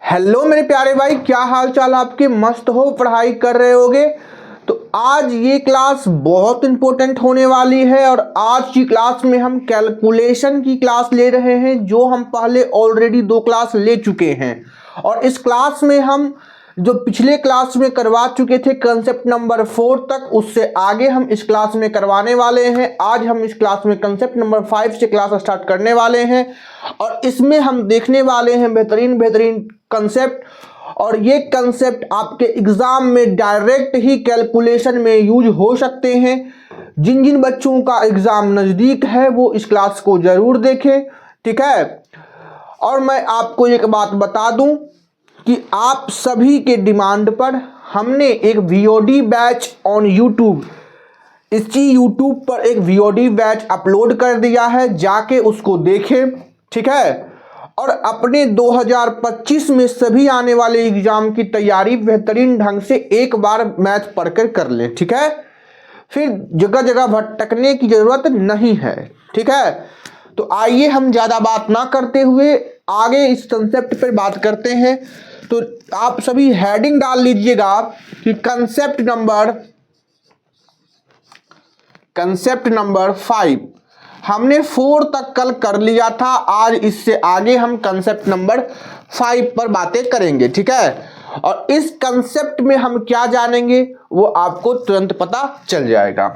Hello मेरे प्यारे भाई, क्या हाल चाल आपके? मस्त हो, पढ़ाई कर रहे होगे। तो आज ये क्लास बहुत इंपॉर्टेंट होने वाली है और आज की क्लास में हम कैलकुलेशन की क्लास ले रहे हैं, जो हम पहले ऑलरेडी 2 क्लास ले चुके हैं। और इस क्लास में हम जो पिछले क्लास में करवा चुके थे कंसेप्ट नंबर 4 तक, उससे आगे हम इस क्लास में करवाने वाले हैं। आज हम इस क्लास में कंसेप्ट नंबर 5 से क्लास स्टार्ट करने वाले हैं और इसमें हम देखने वाले हैं बेहतरीन बेहतरीन कंसेप्ट। और ये कंसेप्ट आपके एग्जाम में डायरेक्ट ही कैलकुलेशन में यूज हो सकते हैं। जिन जिन बच्चों का एग्जाम नज़दीक है वो इस क्लास को ज़रूर देखें, ठीक है। और मैं आपको एक बात बता दूं कि आप सभी के डिमांड पर हमने एक वीओडी बैच ऑन यूट्यूब, इसी यूट्यूब पर एक वीओडी बैच अपलोड कर दिया है, जाके उसको देखें, ठीक है। और अपने 2025 में सभी आने वाले एग्जाम की तैयारी बेहतरीन ढंग से एक बार मैथ पढ़कर कर लें, ठीक है। फिर जगह जगह भटकने की जरूरत नहीं है, ठीक है। तो आइए हम ज़्यादा बात ना करते हुए आगे इस कंसेप्ट पर बात करते हैं। तो आप सभी हेडिंग डाल लीजिएगा कि कंसेप्ट नंबर 5 हमने 4 तक कल कर लिया था। आज इससे आगे हम कंसेप्ट नंबर 5 पर बातें करेंगे, ठीक है। और इस कंसेप्ट में हम क्या जानेंगे वो आपको तुरंत पता चल जाएगा।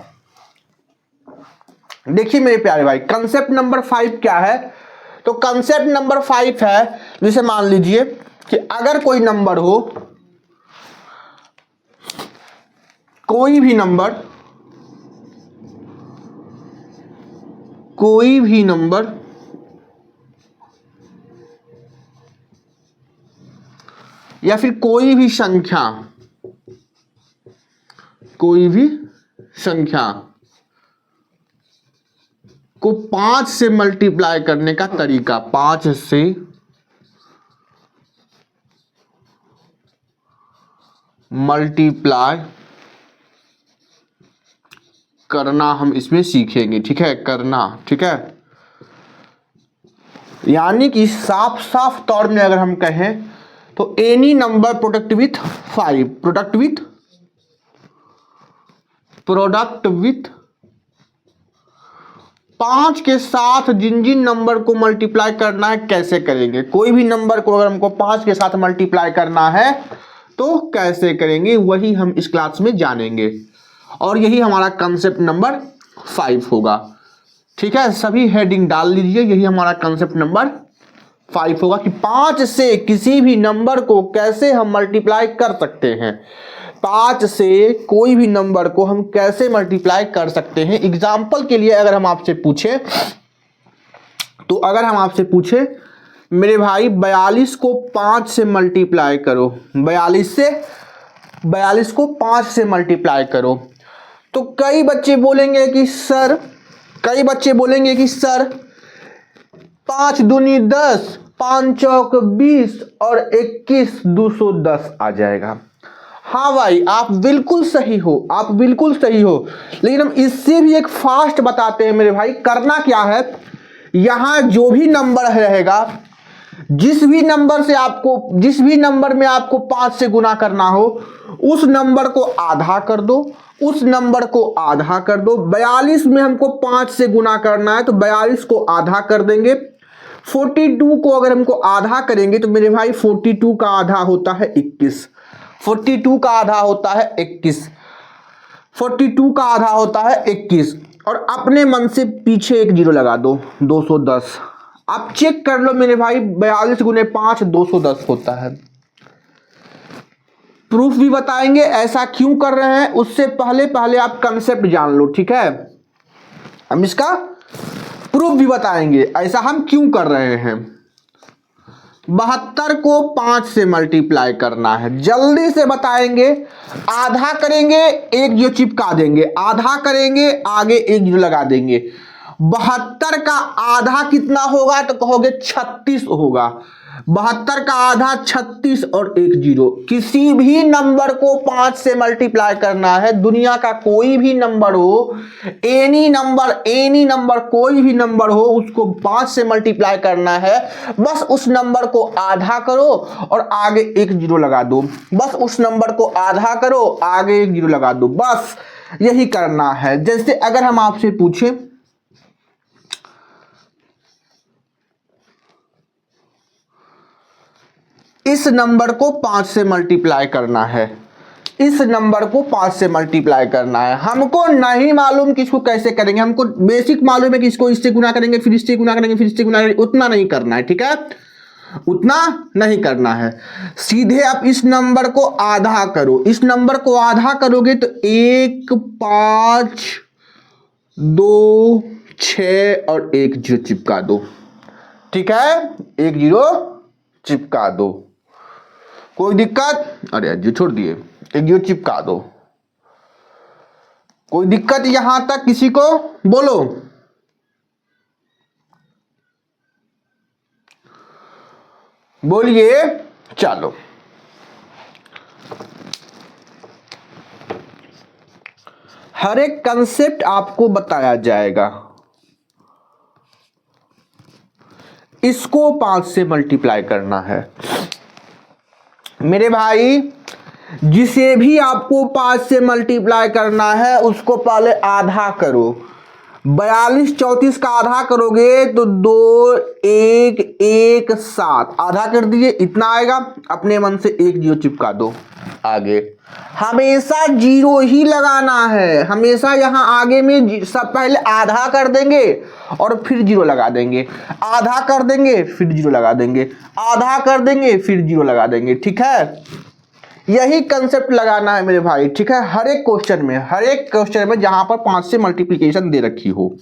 देखिए मेरे प्यारे भाई, कंसेप्ट नंबर 5 क्या है? तो कंसेप्ट नंबर 5 है, जैसे मान लीजिए कि अगर कोई नंबर हो, कोई भी नंबर या फिर कोई भी संख्या को 5 से मल्टीप्लाई करने का तरीका, 5 से मल्टीप्लाई करना हम इसमें सीखेंगे, ठीक है। करना, ठीक है। यानी कि साफ साफ तौर में अगर हम कहें तो एनी नंबर प्रोडक्ट विथ 5 के साथ जिन जिन नंबर को मल्टीप्लाई करना है कैसे करेंगे। कोई भी नंबर को अगर हमको 5 के साथ मल्टीप्लाई करना है तो कैसे करेंगे, वही हम इस क्लास में जानेंगे। और यही हमारा कंसेप्ट नंबर 5 होगा, ठीक है। सभी हेडिंग डाल लीजिए, यही हमारा कंसेप्ट नंबर 5 होगा कि 5 से किसी भी नंबर को कैसे हम मल्टीप्लाई कर सकते हैं। 5 से कोई भी नंबर को हम कैसे मल्टीप्लाई कर सकते हैं। एग्जाम्पल के लिए अगर हम आपसे पूछे मेरे भाई 42 को 5 से मल्टीप्लाई करो, 42 को 5 से मल्टीप्लाई करो, तो कई बच्चे बोलेंगे कि सर 5 दूनी 10, 5 चौक 20 और 21 210 आ जाएगा। हाँ भाई, आप बिल्कुल सही हो, लेकिन हम इससे भी एक फास्ट बताते हैं मेरे भाई। करना क्या है, यहां जो भी नंबर रहेगा, जिस भी नंबर में आपको 5 से गुना करना हो, उस नंबर को आधा कर दो, 42 में हमको 5 से गुना करना है तो 42 को आधा कर देंगे। 42 को अगर हमको आधा करेंगे तो मेरे भाई 42 का आधा होता है 21, 42 का आधा होता है 21। और अपने मन से पीछे एक जीरो लगा दो, 210। आप चेक कर लो मेरे भाई, 42 गुने 5 210 होता है। प्रूफ भी बताएंगे ऐसा क्यों कर रहे हैं, उससे पहले आप कंसेप्ट जान लो, ठीक है। हम इसका प्रूफ भी बताएंगे ऐसा हम क्यों कर रहे हैं। 72 को 5 से मल्टीप्लाई करना है, जल्दी से बताएंगे। आधा करेंगे, एक जीरो चिपका देंगे, आधा करेंगे, आगे एक जीरो लगा देंगे। 72 का आधा कितना होगा तो कहोगे 36 होगा। 72 का आधा 36 और एक जीरो। किसी भी नंबर को 5 से मल्टीप्लाई करना है, दुनिया का कोई भी नंबर हो, एनी नंबर कोई भी नंबर हो, उसको 5 से मल्टीप्लाई करना है। बस उस नंबर को आधा करो और आगे एक जीरो लगा दो। बस उस नंबर को आधा करो, आगे एक जीरो लगा दो। बस यही करना है। जैसे अगर हम आपसे पूछें इस नंबर को 5 से मल्टीप्लाई करना है, इस नंबर को 5 से मल्टीप्लाई करना है, हमको नहीं मालूम कि इसको कैसे करेंगे। हमको बेसिक मालूम है कि इसको इससे गुना करेंगे, फिर इससे गुना करेंगे, फिर इससे गुना करेंगे। उतना नहीं करना है, ठीक है, उतना नहीं करना है। सीधे आप इस नंबर को आधा करो। इस नंबर को आधा करोगे तो 1 5 2 6 और एक जीरो चिपका दो, ठीक है, एक जीरो चिपका दो। कोई दिक्कत? अरे जी छोड़ दिए, एक जीरो चिपका दो। कोई दिक्कत यहां तक किसी को? बोलो। बोलिए। चलो हर एक कंसेप्ट आपको बताया जाएगा। इसको 5 से मल्टीप्लाई करना है मेरे भाई। जिसे भी आपको 5 से मल्टीप्लाई करना है उसको पहले आधा करो। 42 34 का आधा करोगे तो 2 1 1 7 आधा कर दीजिए, इतना आएगा। अपने मन से एक जीरो चिपका दो। आगे हमेशा जीरो ही लगाना है, हमेशा यहां आगे में सब पहले आधा कर देंगे और फिर जीरो लगा देंगे, आधा कर देंगे फिर जीरो लगा देंगे, आधा कर देंगे फिर जीरो लगा देंगे, ठीक है। यही कंसेप्ट लगाना है मेरे भाई, ठीक है। हर एक क्वेश्चन में जहां पर 5 से मल्टीप्लिकेशन दे रखी हो।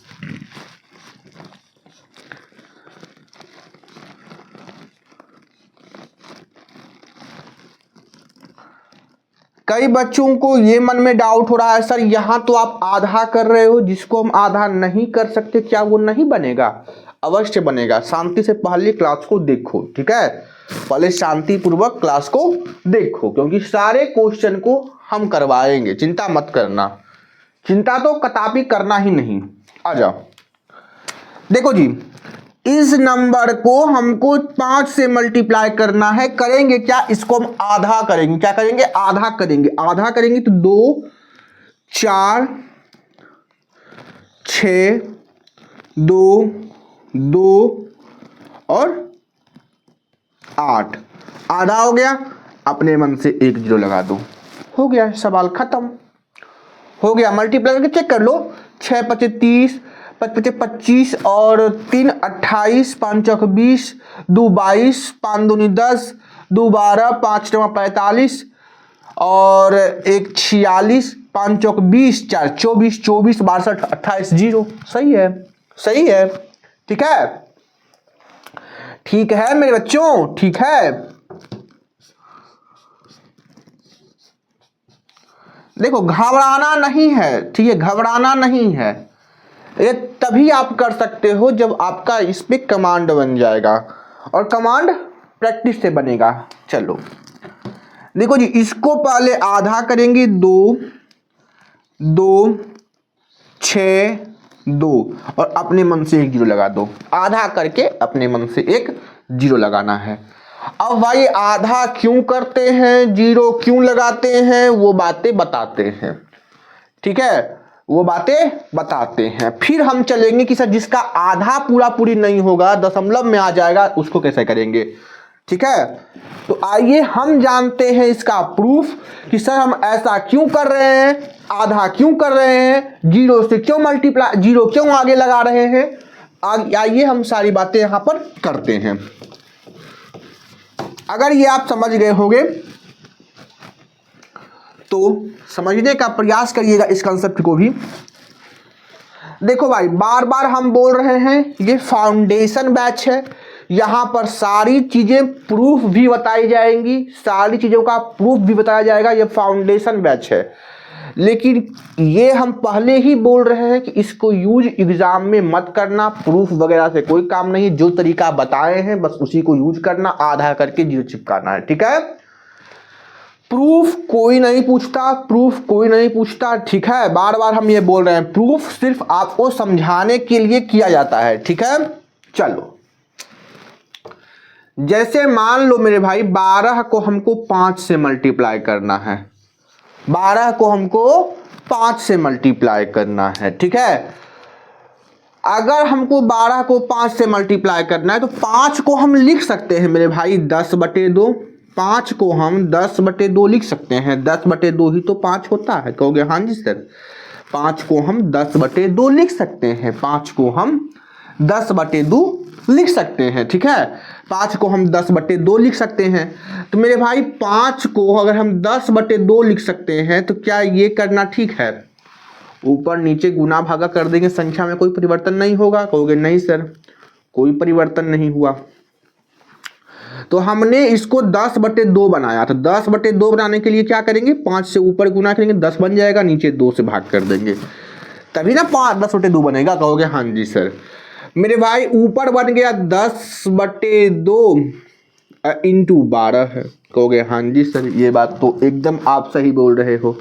कई बच्चों को ये मन में डाउट हो रहा है, सर यहां तो आप आधा कर रहे हो, जिसको हम आधा नहीं कर सकते, क्या वो नहीं बनेगा? अवश्य बनेगा। शांति से पहले क्लास को देखो, ठीक है, पहले शांति पूर्वक क्लास को देखो, क्योंकि सारे क्वेश्चन को हम करवाएंगे, चिंता मत करना। चिंता तो कदापि करना ही नहीं। आ जाओ, देखो जी, इस नंबर को हमको 5 से मल्टीप्लाई करना है। करेंगे क्या? इसको हम आधा करेंगे। क्या करेंगे? आधा करेंगे। आधा करेंगे तो 2 4 6 2 2 और 8 आधा हो गया। अपने मन से एक जीरो लगा दो, हो गया, सवाल खत्म हो गया। मल्टीप्लाई करके चेक कर लो। 6 5 30, 5 5 25 और 3 28, 5 चौक 20, 2 22, 5 दूनी 10, 2 12, 5 9 45 और 1 46, 5 चौक 20, 4 24, 24 62 28 जीरो। सही है, सही है, ठीक है, ठीक है मेरे बच्चों, ठीक है। देखो घबराना नहीं है, ठीक है, घबराना नहीं है। ये तभी आप कर सकते हो जब आपका इस पे कमांड बन जाएगा, और कमांड प्रैक्टिस से बनेगा। चलो देखो जी, इसको पहले आधा करेंगे। 2 2 6 2 और अपने मन से एक जीरो लगा दो। आधा करके अपने मन से एक जीरो लगाना है। अब भाई आधा क्यों करते हैं, जीरो क्यों लगाते हैं, वो बातें बताते हैं, ठीक है, वो बातें बताते हैं। फिर हम चलेंगे कि सर जिसका आधा पूरा पूरी नहीं होगा, दशमलव में आ जाएगा, उसको कैसे करेंगे, ठीक है। तो आइए हम जानते हैं इसका प्रूफ कि सर हम ऐसा क्यों कर रहे हैं, आधा क्यों कर रहे हैं, जीरो से क्यों मल्टीप्लाई, जीरो क्यों आगे लगा रहे हैं। आइए हम सारी बातें यहां पर करते हैं। अगर ये आप समझ गए होंगे तो समझने का प्रयास करिएगा इस कंसेप्ट को भी। देखो भाई, बार बार हम बोल रहे हैं ये फाउंडेशन बैच है, यहां पर सारी चीजें प्रूफ भी बताई जाएंगी, सारी चीजों का प्रूफ भी बताया जाएगा। ये फाउंडेशन बैच है, लेकिन ये हम पहले ही बोल रहे हैं कि इसको यूज एग्जाम में मत करना, प्रूफ वगैरह से कोई काम नहीं, जो तरीका बताए हैं बस उसी को यूज करना, आधा करके जीरो चिपकाना है, ठीक है। प्रूफ कोई नहीं पूछता, प्रूफ कोई नहीं पूछता, ठीक है, बार बार हम ये बोल रहे हैं, प्रूफ सिर्फ आपको समझाने के लिए किया जाता है, ठीक है। चलो, जैसे मान लो मेरे भाई 12 को हमको 5 से मल्टीप्लाई करना है, 12 को हमको 5 से मल्टीप्लाई करना है, ठीक है। अगर हमको 12 को 5 से मल्टीप्लाई करना है तो 5 को हम लिख सकते हैं मेरे भाई 10/2, 5 को हम 10/2 लिख सकते हैं, 10/2 ही तो 5 होता है, कहोगे हाँ जी सर। 5 को हम 10/2 लिख सकते हैं, 5 को हम 10/2 लिख सकते हैं, ठीक है। 5 को हम 10/2 लिख सकते हैं, तो मेरे भाई 5 को अगर हम 10/2 लिख सकते हैं तो क्या ये करना ठीक है? ऊपर नीचे गुना भागा कर देंगे, संख्या में कोई परिवर्तन नहीं होगा, कहोगे नहीं सर कोई परिवर्तन नहीं हुआ। तो हमने इसको 10/2 बनाया, तो 10/2 बनाने के लिए क्या करेंगे, 5 से ऊपर गुना करेंगे 10 बन जाएगा, नीचे 2 से भाग कर देंगे, तभी ना 10/2 बनेगा, कहोगे हाँ जी सर। मेरे भाई ऊपर बन गया 10/2 इंटू 12 है, कहोगे हाँ जी सर, ये बात तो एकदम आप सही बोल रहे हो।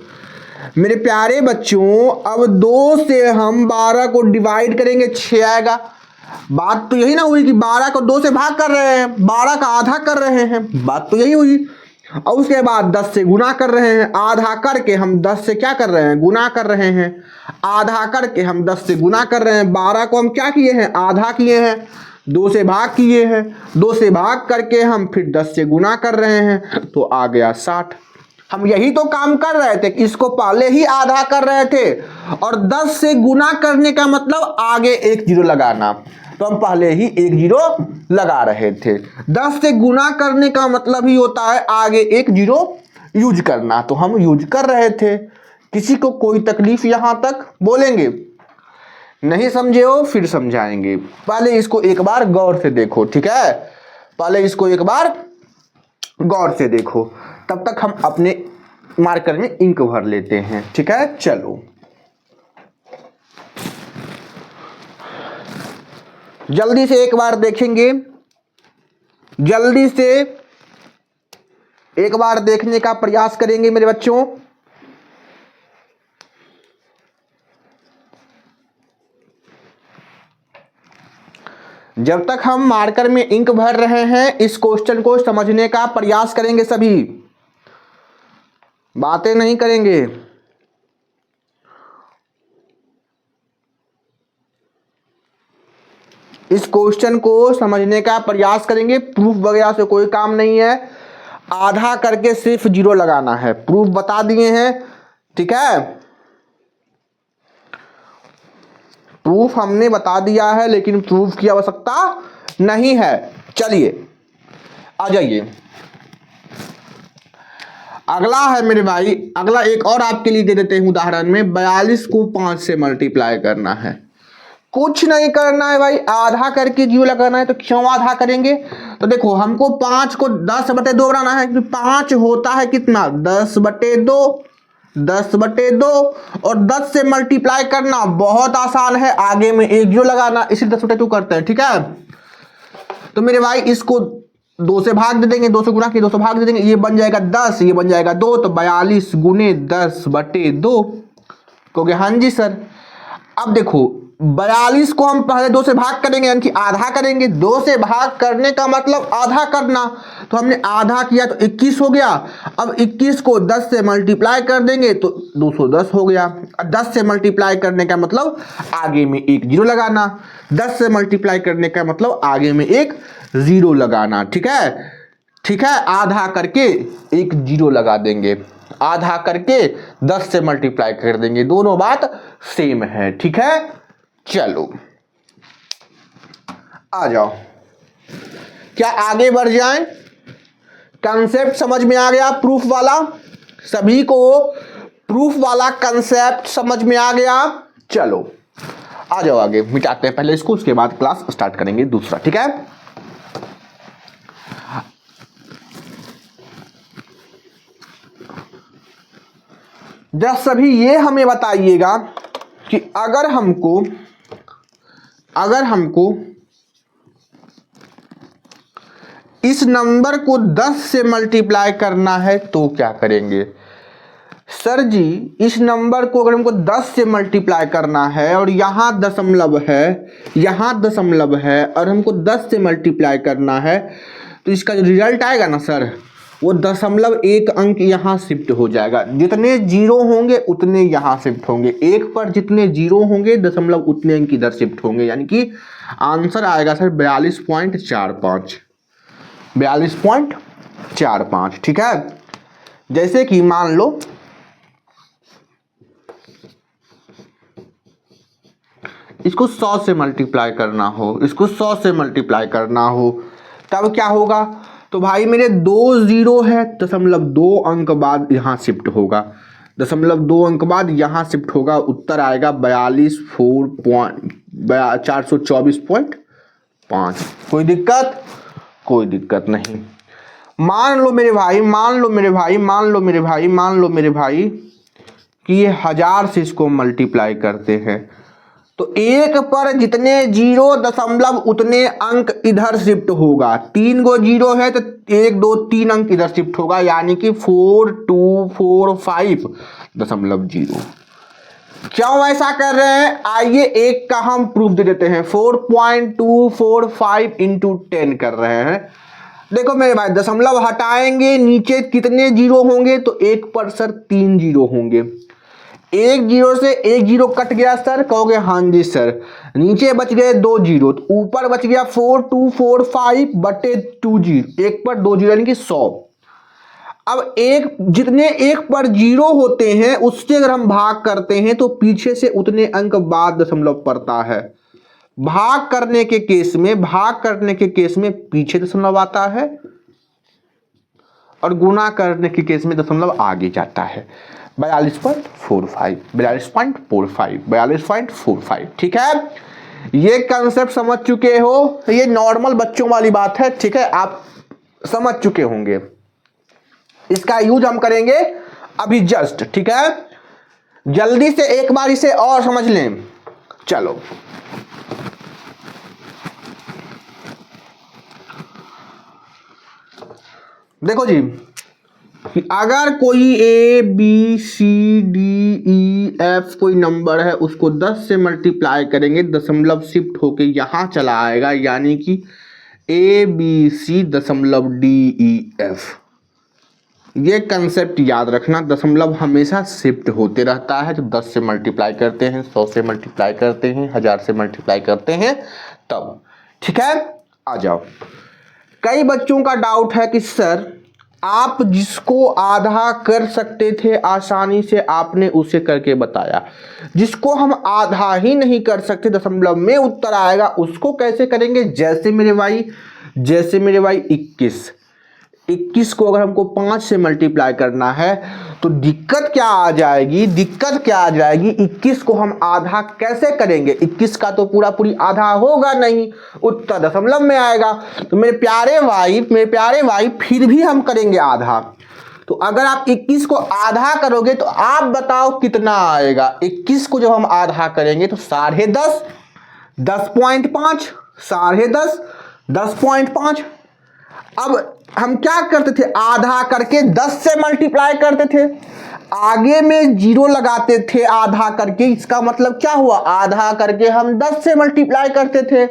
मेरे प्यारे बच्चों, अब 2 से हम 12 को डिवाइड करेंगे, 6 आएगा। बात तो यही ना हुई कि 12 को 2 से भाग कर रहे हैं, 12 का आधा कर रहे हैं, बात तो यही हुई। और उसके बाद 10 से गुना कर रहे हैं, आधा करके हम 10 से क्या कर रहे हैं, गुना कर रहे हैं, आधा करके हम 10 से गुना कर रहे हैं। 12 को हम क्या किए हैं, आधा किए हैं, 2 से भाग किए हैं, 2 से भाग करके हम फिर 10 से गुना कर रहे हैं, तो आ गया 60। हम यही तो काम कर रहे थे, इसको पहले ही आधा कर रहे थे, और 10 से गुना करने का मतलब आगे एक जीरो लगाना, तो हम पहले ही एक जीरो लगा रहे थे। 10 से गुना करने का मतलब ही होता है आगे एक जीरो यूज करना, तो हम यूज कर रहे थे। किसी को कोई तकलीफ यहां तक? बोलेंगे नहीं समझे हो फिर समझाएंगे, पहले इसको एक बार गौर से देखो, ठीक है, पहले इसको एक बार गौर से देखो, तब तक हम अपने मार्कर में इंक भर लेते हैं, ठीक है। चलो जल्दी से एक बार देखेंगे, जल्दी से एक बार देखने का प्रयास करेंगे मेरे बच्चों। जब तक हम मार्कर में इंक भर रहे हैं इस क्वेश्चन को समझने का प्रयास करेंगे, सभी बातें नहीं करेंगे। इस क्वेश्चन को समझने का प्रयास करेंगे, प्रूफ वगैरह से कोई काम नहीं है, आधा करके सिर्फ जीरो लगाना है, प्रूफ बता दिए हैं, ठीक है, प्रूफ हमने बता दिया है, लेकिन प्रूफ की आवश्यकता नहीं है। चलिए आ जाइए, अगला है मेरे भाई, अगला एक और आपके लिए दे देते हैं उदाहरण में, 42 को 5 से मल्टीप्लाई करना है। कुछ नहीं करना है भाई, आधा करके जीरो लगाना है। तो क्यों आधा करेंगे, तो देखो हमको 5 को 10/2 बनाना है, क्योंकि 5 होता है कितना, 10/2, 10/2, और 10 से मल्टीप्लाई करना बहुत आसान है, आगे में एक जीरो लगाना, इसी 10/2 करते हैं, ठीक है। तो मेरे भाई इसको 2 से भाग दे देंगे, 2 से गुणा किए 2 से भाग दे देंगे, ये बन जाएगा 10, ये बन जाएगा 2, तो 42 गुने 10/2, कहोगे हाँ जी सर। अब देखो 42 को हम पहले 2 से भाग करेंगे, यानी कि आधा करेंगे, 2 से भाग करने का मतलब आधा करना, तो हमने आधा किया तो 21 हो गया। अब 21 को 10 से मल्टीप्लाई कर देंगे तो 210 हो गया। 10 से मल्टीप्लाई करने का मतलब आगे में एक जीरो लगाना, 10 से मल्टीप्लाई करने का मतलब आगे में एक जीरो लगाना, ठीक है, ठीक है। आधा करके एक जीरो लगा देंगे, आधा करके 10 से मल्टीप्लाई कर देंगे, दोनों बात सेम है, ठीक है। चलो आ जाओ, क्या आगे बढ़ जाएं? कंसेप्ट समझ में आ गया प्रूफ वाला? सभी को प्रूफ वाला कंसेप्ट समझ में आ गया? चलो आ जाओ आगे, मिटाते हैं पहले इसको, उसके बाद क्लास स्टार्ट करेंगे दूसरा, ठीक है। जरा सभी ये हमें बताइएगा कि अगर हमको इस नंबर को 10 से मल्टीप्लाई करना है तो क्या करेंगे? सर जी, इस नंबर को अगर हमको 10 से मल्टीप्लाई करना है और यहाँ दशमलव है और हमको 10 से मल्टीप्लाई करना है तो इसका जो रिजल्ट आएगा ना सर, वो 0.1 अंक यहाँ शिफ्ट हो जाएगा। जितने जीरो होंगे उतने यहाँ शिफ्ट होंगे, एक पर जितने जीरो होंगे दशमलव उतने अंक इधर शिफ्ट होंगे, यानी कि आंसर आएगा सर 42.45। ठीक है। जैसे कि मान लो इसको 100 से मल्टीप्लाई करना हो, तब क्या होगा? तो भाई मेरे 2 जीरो है, 0.2 अंक बाद यहाँ शिफ्ट होगा, 0.2 अंक बाद यहाँ शिफ्ट होगा, उत्तर आएगा 424.5। कोई दिक्कत नहीं। मान लो मेरे भाई कि ये 1000 से इसको मल्टीप्लाई करते हैं तो एक पर जितने जीरो दशमलव उतने अंक इधर शिफ्ट होगा। 3 गो जीरो है तो 1 2 3 अंक इधर शिफ्ट होगा, यानी कि 4245.0। क्यों ऐसा कर रहे हैं? आइए एक का हम प्रूफ दे देते हैं। 4.245 इंटू 10 कर रहे हैं। देखो मेरे भाई, दशमलव हटाएंगे, नीचे कितने जीरो होंगे? तो एक पर सर 3 जीरो होंगे। एक जीरो से एक जीरो कट गया सर, कहोगे हाँ जी सर। नीचे बच गए 2 जीरो, तो ऊपर बच गया 4245/2 जीरो, एक पर 2 जीरो यानी कि 100। अब जितने एक पर जीरो होते हैं उससे अगर हम भाग करते हैं तो पीछे से उतने अंक बाद दशमलव पड़ता है। भाग करने के केस में पीछे दशमलव आता है और गुणा करने के केस में दशमलव आगे जाता है। 42.45। ठीक है, ये कंसेप्ट समझ चुके हो? ये नॉर्मल बच्चों वाली बात है, ठीक है, आप समझ चुके होंगे। इसका यूज हम करेंगे अभी जस्ट। ठीक है, जल्दी से एक बार इसे और समझ लें। चलो, देखो जी, कि अगर कोई ABCDEF कोई नंबर है, उसको 10 से मल्टीप्लाई करेंगे, दशमलव शिफ्ट होके यहां चला आएगा, यानी कि ABC.DEF। ये कंसेप्ट याद रखना, दशमलव हमेशा शिफ्ट होते रहता है। जब 10 से मल्टीप्लाई करते हैं, 100 से मल्टीप्लाई करते हैं, 1000 से मल्टीप्लाई करते हैं तब। ठीक है, आ जाओ। कई बच्चों का डाउट है कि सर आप जिसको आधा कर सकते थे आसानी से, आपने उसे करके बताया। जिसको हम आधा ही नहीं कर सकते, दशमलव में उत्तर आएगा, उसको कैसे करेंगे? जैसे मेरे भाई 21 को अगर हमको 5 से मल्टीप्लाई करना है तो दिक्कत क्या आ जाएगी? 21 को हम आधा कैसे करेंगे? 21 का तो पूरी आधा होगा नहीं, उत्तर दशमलव में आएगा। तो मेरे प्यारे भाई फिर भी हम करेंगे आधा। तो अगर आप 21 को आधा करोगे तो आप बताओ कितना आएगा? 21 को जब हम आधा करेंगे तो 10.5, 10.5, 10.5, 10.5। अब हम क्या करते थे? आधा करके 10 से मल्टीप्लाई करते थे, आगे में जीरो लगाते थे आधा करके। इसका मतलब क्या हुआ? आधा करके हम 10 से मल्टीप्लाई करते थे।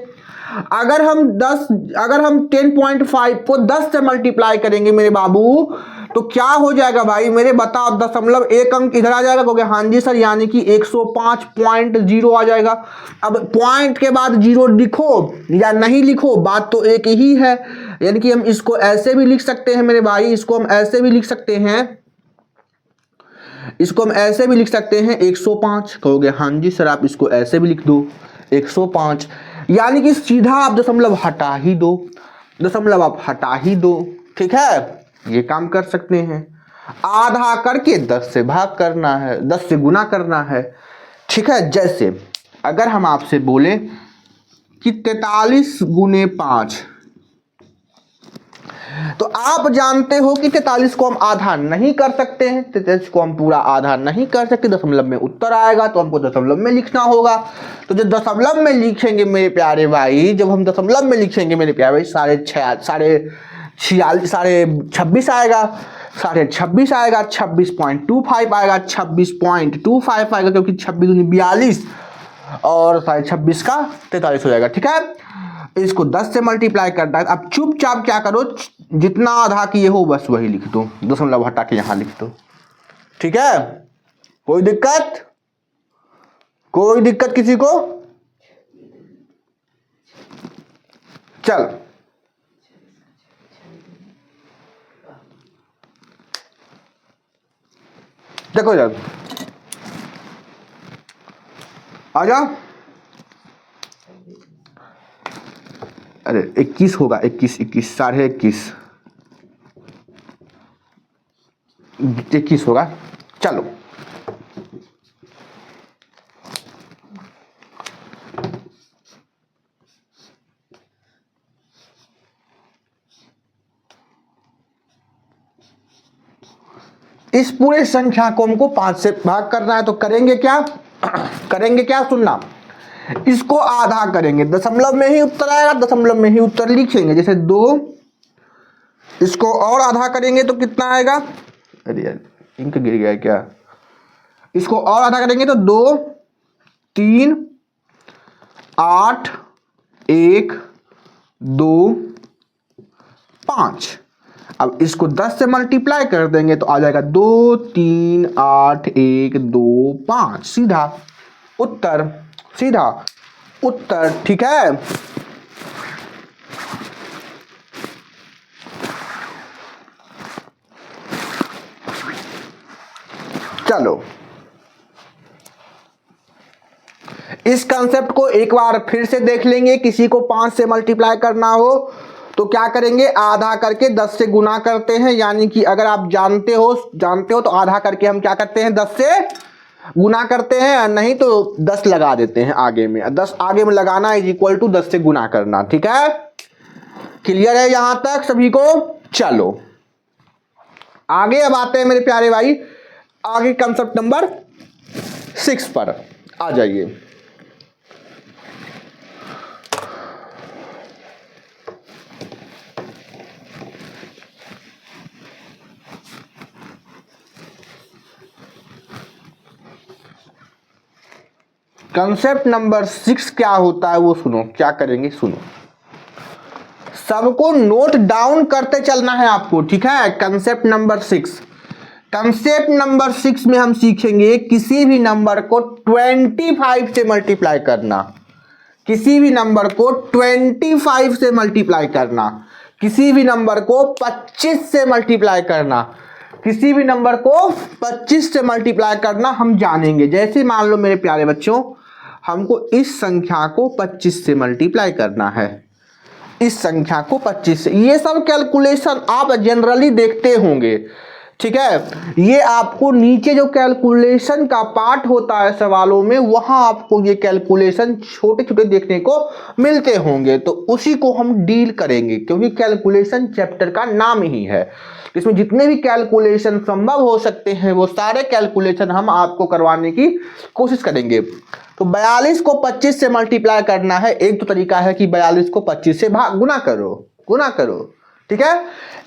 अगर हम 10.5 को 10 से मल्टीप्लाई करेंगे मेरे बाबू, तो क्या हो जाएगा भाई मेरे? बताओ, 0.1 अंक इधर आ जाएगा। कहोगे हाँ जी सर, यानी कि 105.0 आ जाएगा। अब पॉइंट के बाद जीरो लिखो या नहीं लिखो, बात तो एक ही है। यानी कि हम इसको ऐसे भी लिख सकते हैं मेरे भाई, इसको हम ऐसे भी लिख सकते हैं 105। कहोगे हाँ जी सर, आप इसको ऐसे भी लिख दो 105, यानी कि सीधा आप दशमलव हटा ही दो। ठीक है, ये काम कर सकते हैं। आधा करके 10 से भाग करना है, 10 से गुना करना है। ठीक है, जैसे अगर हम आपसे बोले कि 43 × 5 तो आप जानते हो कि 43 को हम आधा नहीं कर सकते हैं, 43 को हम पूरा आधा नहीं कर सकते, दशमलव में उत्तर आएगा तो हमको दशमलव में लिखना होगा। तो जब दशमलव में लिखेंगे मेरे प्यारे भाई, जब हम दशमलव में लिखेंगे मेरे प्यारे भाई, साढ़े 26 आएगा, 26.5 आएगा, 26.25 आएगा, 26.25 आएगा, क्योंकि 26 दूनी 42 और 26.5 का 43 हो जाएगा। ठीक है, इसको 10 से मल्टीप्लाई करना है। अब चुपचाप क्या करो, जितना आधा किए हो बस वही लिख दो, दशमलव हटा के यहां लिख दो। ठीक है, कोई दिक्कत? कोई दिक्कत किसी को? चल देखो यार, आ जा। अरे 21 होगा, 21 21 होगा। चलो इस पूरे संख्या को हमको 5 से भाग करना है, तो करेंगे क्या? करेंगे क्या, सुनना, इसको आधा करेंगे, दशमलव में ही उत्तर आएगा, दशमलव में ही उत्तर लिखेंगे। जैसे 2, इसको और आधा करेंगे तो कितना आएगा? अरे यार इंक गिर गया क्या? इसको और आधा करेंगे तो 2, 3, 8, 1, 2, 5। अब इसको 10 से मल्टीप्लाई कर देंगे तो आ जाएगा 2, 3, 8, 1, 2, 5, सीधा उत्तर, सीधा उत्तर। ठीक है, चलो इस कंसेप्ट को एक बार फिर से देख लेंगे। किसी को 5 से मल्टीप्लाई करना हो तो क्या करेंगे, आधा करके 10 से गुना करते हैं, यानी कि अगर आप जानते हो तो आधा करके हम क्या करते हैं, 10 से गुना करते हैं, नहीं तो 10 लगा देते हैं आगे में। 10 आगे में लगाना इज इक्वल टू 10 से गुना करना। ठीक है, क्लियर है यहां तक सभी को? चलो आगे अब आते हैं मेरे प्यारे भाई, आगे कंसेप्ट नंबर 6 पर आ जाइए। कंसेप्ट नंबर 6 क्या होता है वो सुनो, क्या करेंगे सुनो, सबको नोट डाउन करते चलना है आपको। ठीक है, कंसेप्ट नंबर 6, कंसेप्ट नंबर 6 में हम सीखेंगे किसी भी नंबर को 25 से मल्टीप्लाई करना, किसी भी नंबर को 25 से मल्टीप्लाई करना, किसी भी नंबर को 25 से मल्टीप्लाई करना, किसी भी नंबर को 25 से मल्टीप्लाई करना हम जानेंगे। जैसे मान लो मेरे प्यारे बच्चों, हमको इस संख्या को 25 से मल्टीप्लाई करना है, इस संख्या को 25 से। ये सब कैलकुलेशन आप जनरली देखते होंगे। ठीक है, ये आपको नीचे जो कैलकुलेशन का पार्ट होता है सवालों में, वहां आपको ये कैलकुलेशन छोटे छोटे देखने को मिलते होंगे, तो उसी को हम डील करेंगे, क्योंकि कैलकुलेशन चैप्टर का नाम ही है। इसमें जितने भी कैलकुलेशन संभव हो सकते हैं वो सारे कैलकुलेशन हम आपको करवाने की कोशिश करेंगे। तो 42 को 25 से मल्टीप्लाई करना है, एक तो तरीका है कि 42 को 25 से गुना करो। ठीक है,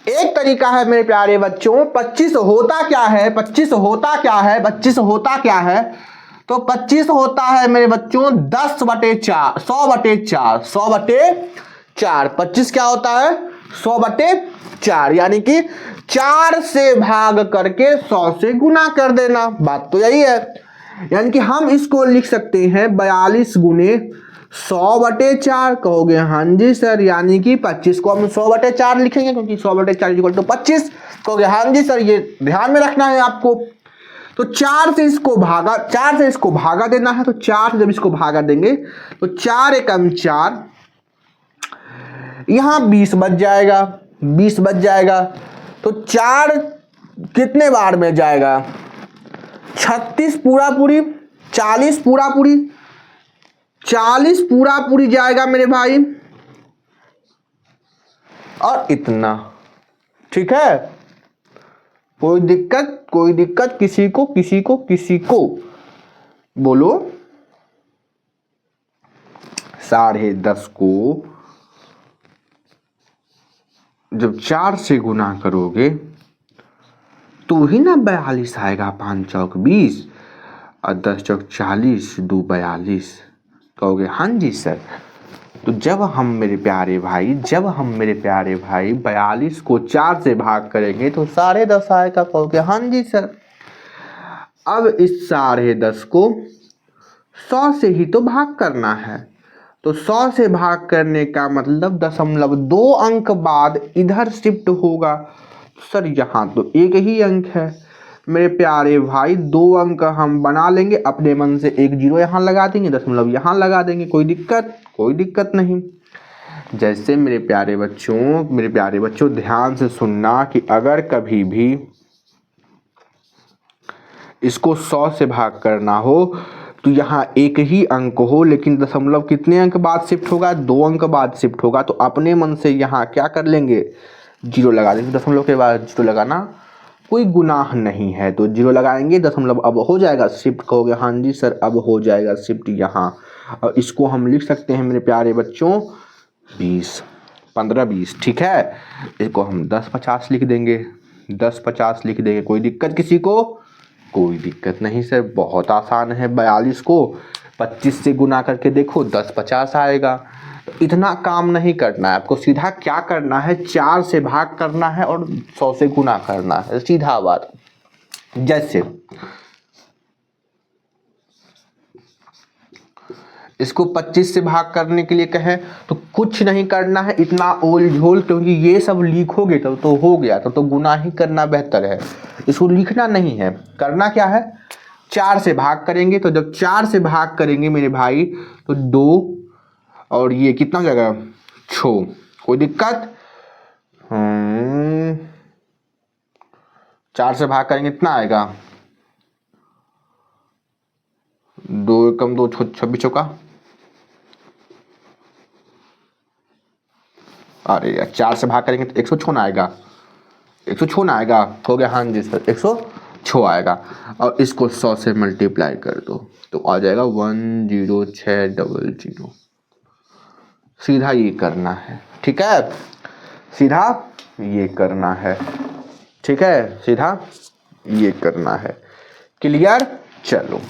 एक तरीका है मेरे प्यारे बच्चों, 25 होता क्या है, 25 होता क्या है, 25 होता क्या है, तो 25 होता है मेरे बच्चों 10/4, 100/4, 100/4। 25 क्या होता है, 100/4, यानी कि 4 से भाग करके 100 से गुना कर देना। बात तो यही है, यानी कि हम इसको लिख सकते हैं 42 गुने 100/4। कहोगे हाँ जी सर, यानी कि 25 को हम 100/4 लिखेंगे, क्योंकि 100/4 इक्वल टू 25। कहोगे हाँ जी सर, ये ध्यान में रखना है आपको। तो 4 से इसको भागा देना है, तो 4 से जब इसको भागा देंगे तो 4 एकम 4, यहां 20 बच जाएगा। तो 4 कितने बार में जाएगा, 36 पूरा पूरी, 40 पूरा पूरी, 40 पूरा पूरी जाएगा मेरे भाई, और इतना ठीक है, कोई दिक्कत किसी को बोलो। 10.5 को जब 4 से गुना करोगे तो ही ना 42 आएगा। 5 चौक 20 और 10 चौक 40, 2 42। कहोगे हाँ जी सर। तो जब हम मेरे प्यारे भाई 42 को 4 से भाग करेंगे तो 10.5 आएगा। कहोगे हाँ जी सर। अब इस 10.5 को 100 से ही तो भाग करना है, तो 100 से भाग करने का मतलब 0.2 अंक बाद इधर शिफ्ट होगा। सर यहाँ तो एक ही अंक है मेरे प्यारे भाई, 2 अंक हम बना लेंगे अपने मन से। 1 0 यहाँ लगा देंगे, दशमलव यहाँ लगा देंगे, कोई दिक्कत नहीं। जैसे मेरे प्यारे बच्चों ध्यान से सुनना कि अगर कभी भी इसको 100 से भाग करना हो तो यहाँ एक ही अंक हो, लेकिन दशमलव कितने अंक बाद शिफ्ट होगा? 2 अंक बाद शिफ्ट होगा। तो अपने मन से यहाँ क्या कर लेंगे? 0 लगा देंगे। दशमलव के बाद 0 लगाना कोई गुनाह नहीं है, तो 0 लगाएंगे, दशमलव अब हो जाएगा शिफ्ट। कहोगे हाँ जी सर अब हो जाएगा शिफ्ट यहाँ। और इसको हम लिख सकते हैं मेरे प्यारे बच्चों 20, 15 20, ठीक है। इसको हम 10 50 लिख देंगे, 10 50 लिख देंगे। कोई दिक्कत किसी को? कोई दिक्कत नहीं सर, बहुत आसान है। 42 को 25 से गुना करके देखो 10 50 आएगा। तो इतना काम नहीं करना है आपको, सीधा क्या करना है? 4 से भाग करना है और 100 से गुना करना है, सीधा बात। जैसे इसको 25 से भाग करने के लिए कहें तो कुछ नहीं करना है, इतना ओल झोल, क्योंकि ये सब लिखोगे तब तो हो गया, तो गुना ही करना बेहतर है। इसको लिखना नहीं है, करना क्या है? 4 से भाग करेंगे। तो जब 4 से भाग करेंगे मेरे भाई तो 2 और ये कितना हो जाएगा? 6। कोई दिक्कत? 4 से भाग करेंगे इतना आएगा, 2 कम 2 26 चौका। अरे यार 4 से भाग करेंगे तो 106 ना आएगा, 106 ना आएगा। हो गया हाँ जी सर 106 आएगा। और इसको 100 से मल्टीप्लाई कर दो तो आ जाएगा 10600। सीधा ये करना है, ठीक है, सीधा ये करना है, ठीक है, सीधा ये करना है। क्लियर? चलो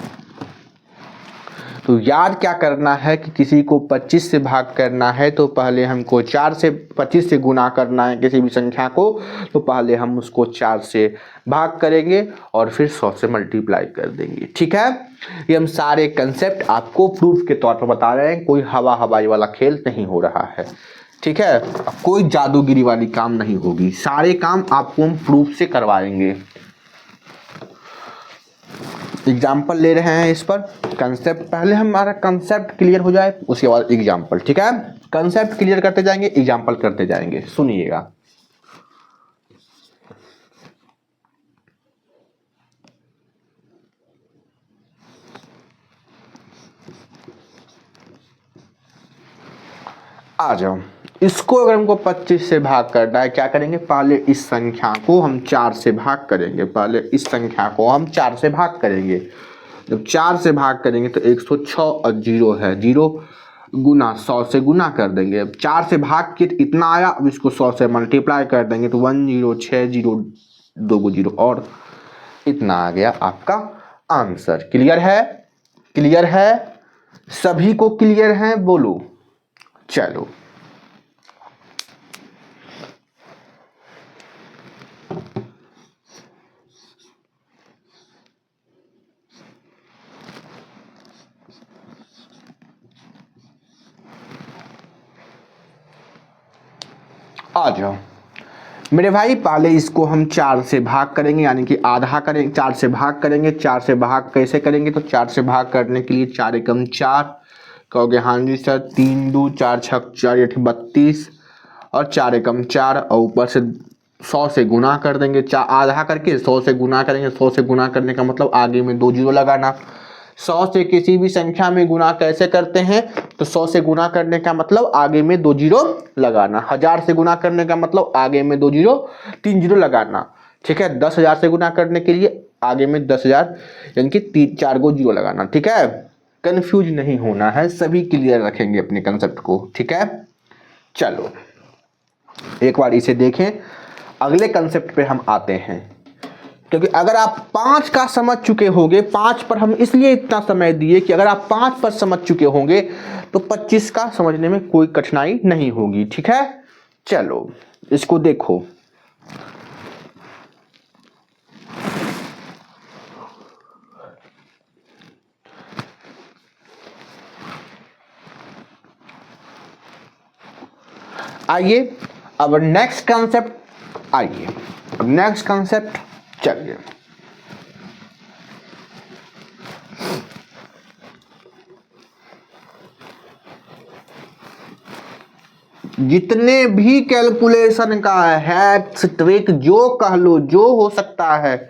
तो याद क्या करना है कि किसी को 25 से भाग करना है तो पहले हमको 4 से 25 से गुना करना है किसी भी संख्या को, तो पहले हम उसको 4 से भाग करेंगे और फिर 100 से मल्टीप्लाई कर देंगे, ठीक है। ये हम सारे कंसेप्ट आपको प्रूफ के तौर पर बता रहे हैं, कोई हवाई वाला खेल नहीं हो रहा है, ठीक है। कोई जादूगिरी वाली काम नहीं होगी, सारे काम आपको हम प्रूफ से करवाएंगे। एग्जाम्पल ले रहे हैं इस पर, कंसेप्ट पहले हमारा कंसेप्ट क्लियर हो जाए उसके बाद एग्जाम्पल, ठीक है। कंसेप्ट क्लियर करते जाएंगे, एग्जाम्पल करते जाएंगे, सुनिएगा। आ जाओ, इसको अगर हमको 25 से भाग करना है क्या करेंगे? पहले इस संख्या को हम 4 से भाग करेंगे, पहले इस संख्या को हम 4 से भाग करेंगे। जब 4 से भाग करेंगे तो 106 और 0 है, 0 गुना 100 से गुना कर देंगे। अब 4 से भाग के इतना आया, अब इसको 100 से मल्टीप्लाई कर देंगे तो 106 2 0 और इतना आ गया आपका आंसर। क्लियर है? क्लियर है? सभी को क्लियर है? बोलो। चलो आ जाओ मेरे भाई, पहले इसको हम 4 से भाग करेंगे, यानी कि आधा करेंगे, 4 से भाग करेंगे। 4 से भाग कैसे करेंगे? तो 4 से भाग करने के लिए 4 एकम 4, कहोगे हाँ जी सर, 3 2 4 6 4 8 32 और 4 एकम 4 और ऊपर से 100 से गुना कर देंगे, आधा करके 100 से गुना करेंगे। 100 से गुना करने का मतलब आगे में 2 0 लगाना, 100 से किसी भी संख्या में गुना कैसे करते हैं, तो 100 से गुना करने का मतलब आगे में 2 जीरो लगाना, 1000 से गुना करने का मतलब आगे में 2 जीरो 3 जीरो लगाना, ठीक है। 10,000 से गुना करने के लिए आगे में 10,000 यानी कि 4 गो जीरो लगाना, ठीक है। कंफ्यूज नहीं होना है, सभी क्लियर रखेंगे अपने कंसेप्ट को, ठीक है। चलो एक बार इसे देखें, अगले कंसेप्ट पे हम आते हैं, क्योंकि अगर आप 5 का समझ चुके होंगे, 5 पर हम इसलिए इतना समय दिए कि अगर आप 5 पर समझ चुके होंगे तो 25 का समझने में कोई कठिनाई नहीं होगी, ठीक है। चलो इसको देखो, आइए अब नेक्स्ट कंसेप्ट, आइए अब नेक्स्ट कंसेप्ट चलिए। जितने भी कैलकुलेशन का हैक्स ट्रिक जो कह लो, जो हो सकता है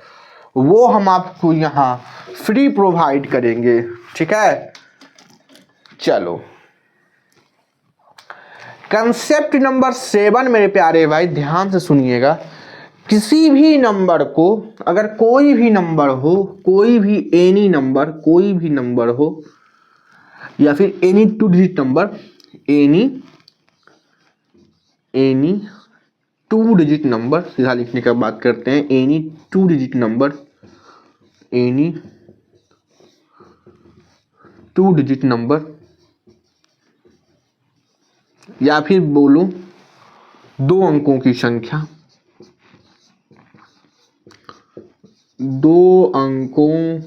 वो हम आपको यहाँ फ्री प्रोवाइड करेंगे, ठीक है। चलो कंसेप्ट नंबर 7 मेरे प्यारे भाई ध्यान से सुनिएगा। किसी भी नंबर को, अगर कोई भी नंबर हो, कोई भी एनी नंबर, कोई भी नंबर हो या फिर any 2 digit number, any 2 digit number, सीधा लिखने का बात करते हैं, any 2 digit number, any 2 digit number, या फिर बोलो 2 अंकों की संख्या, 2 अंकों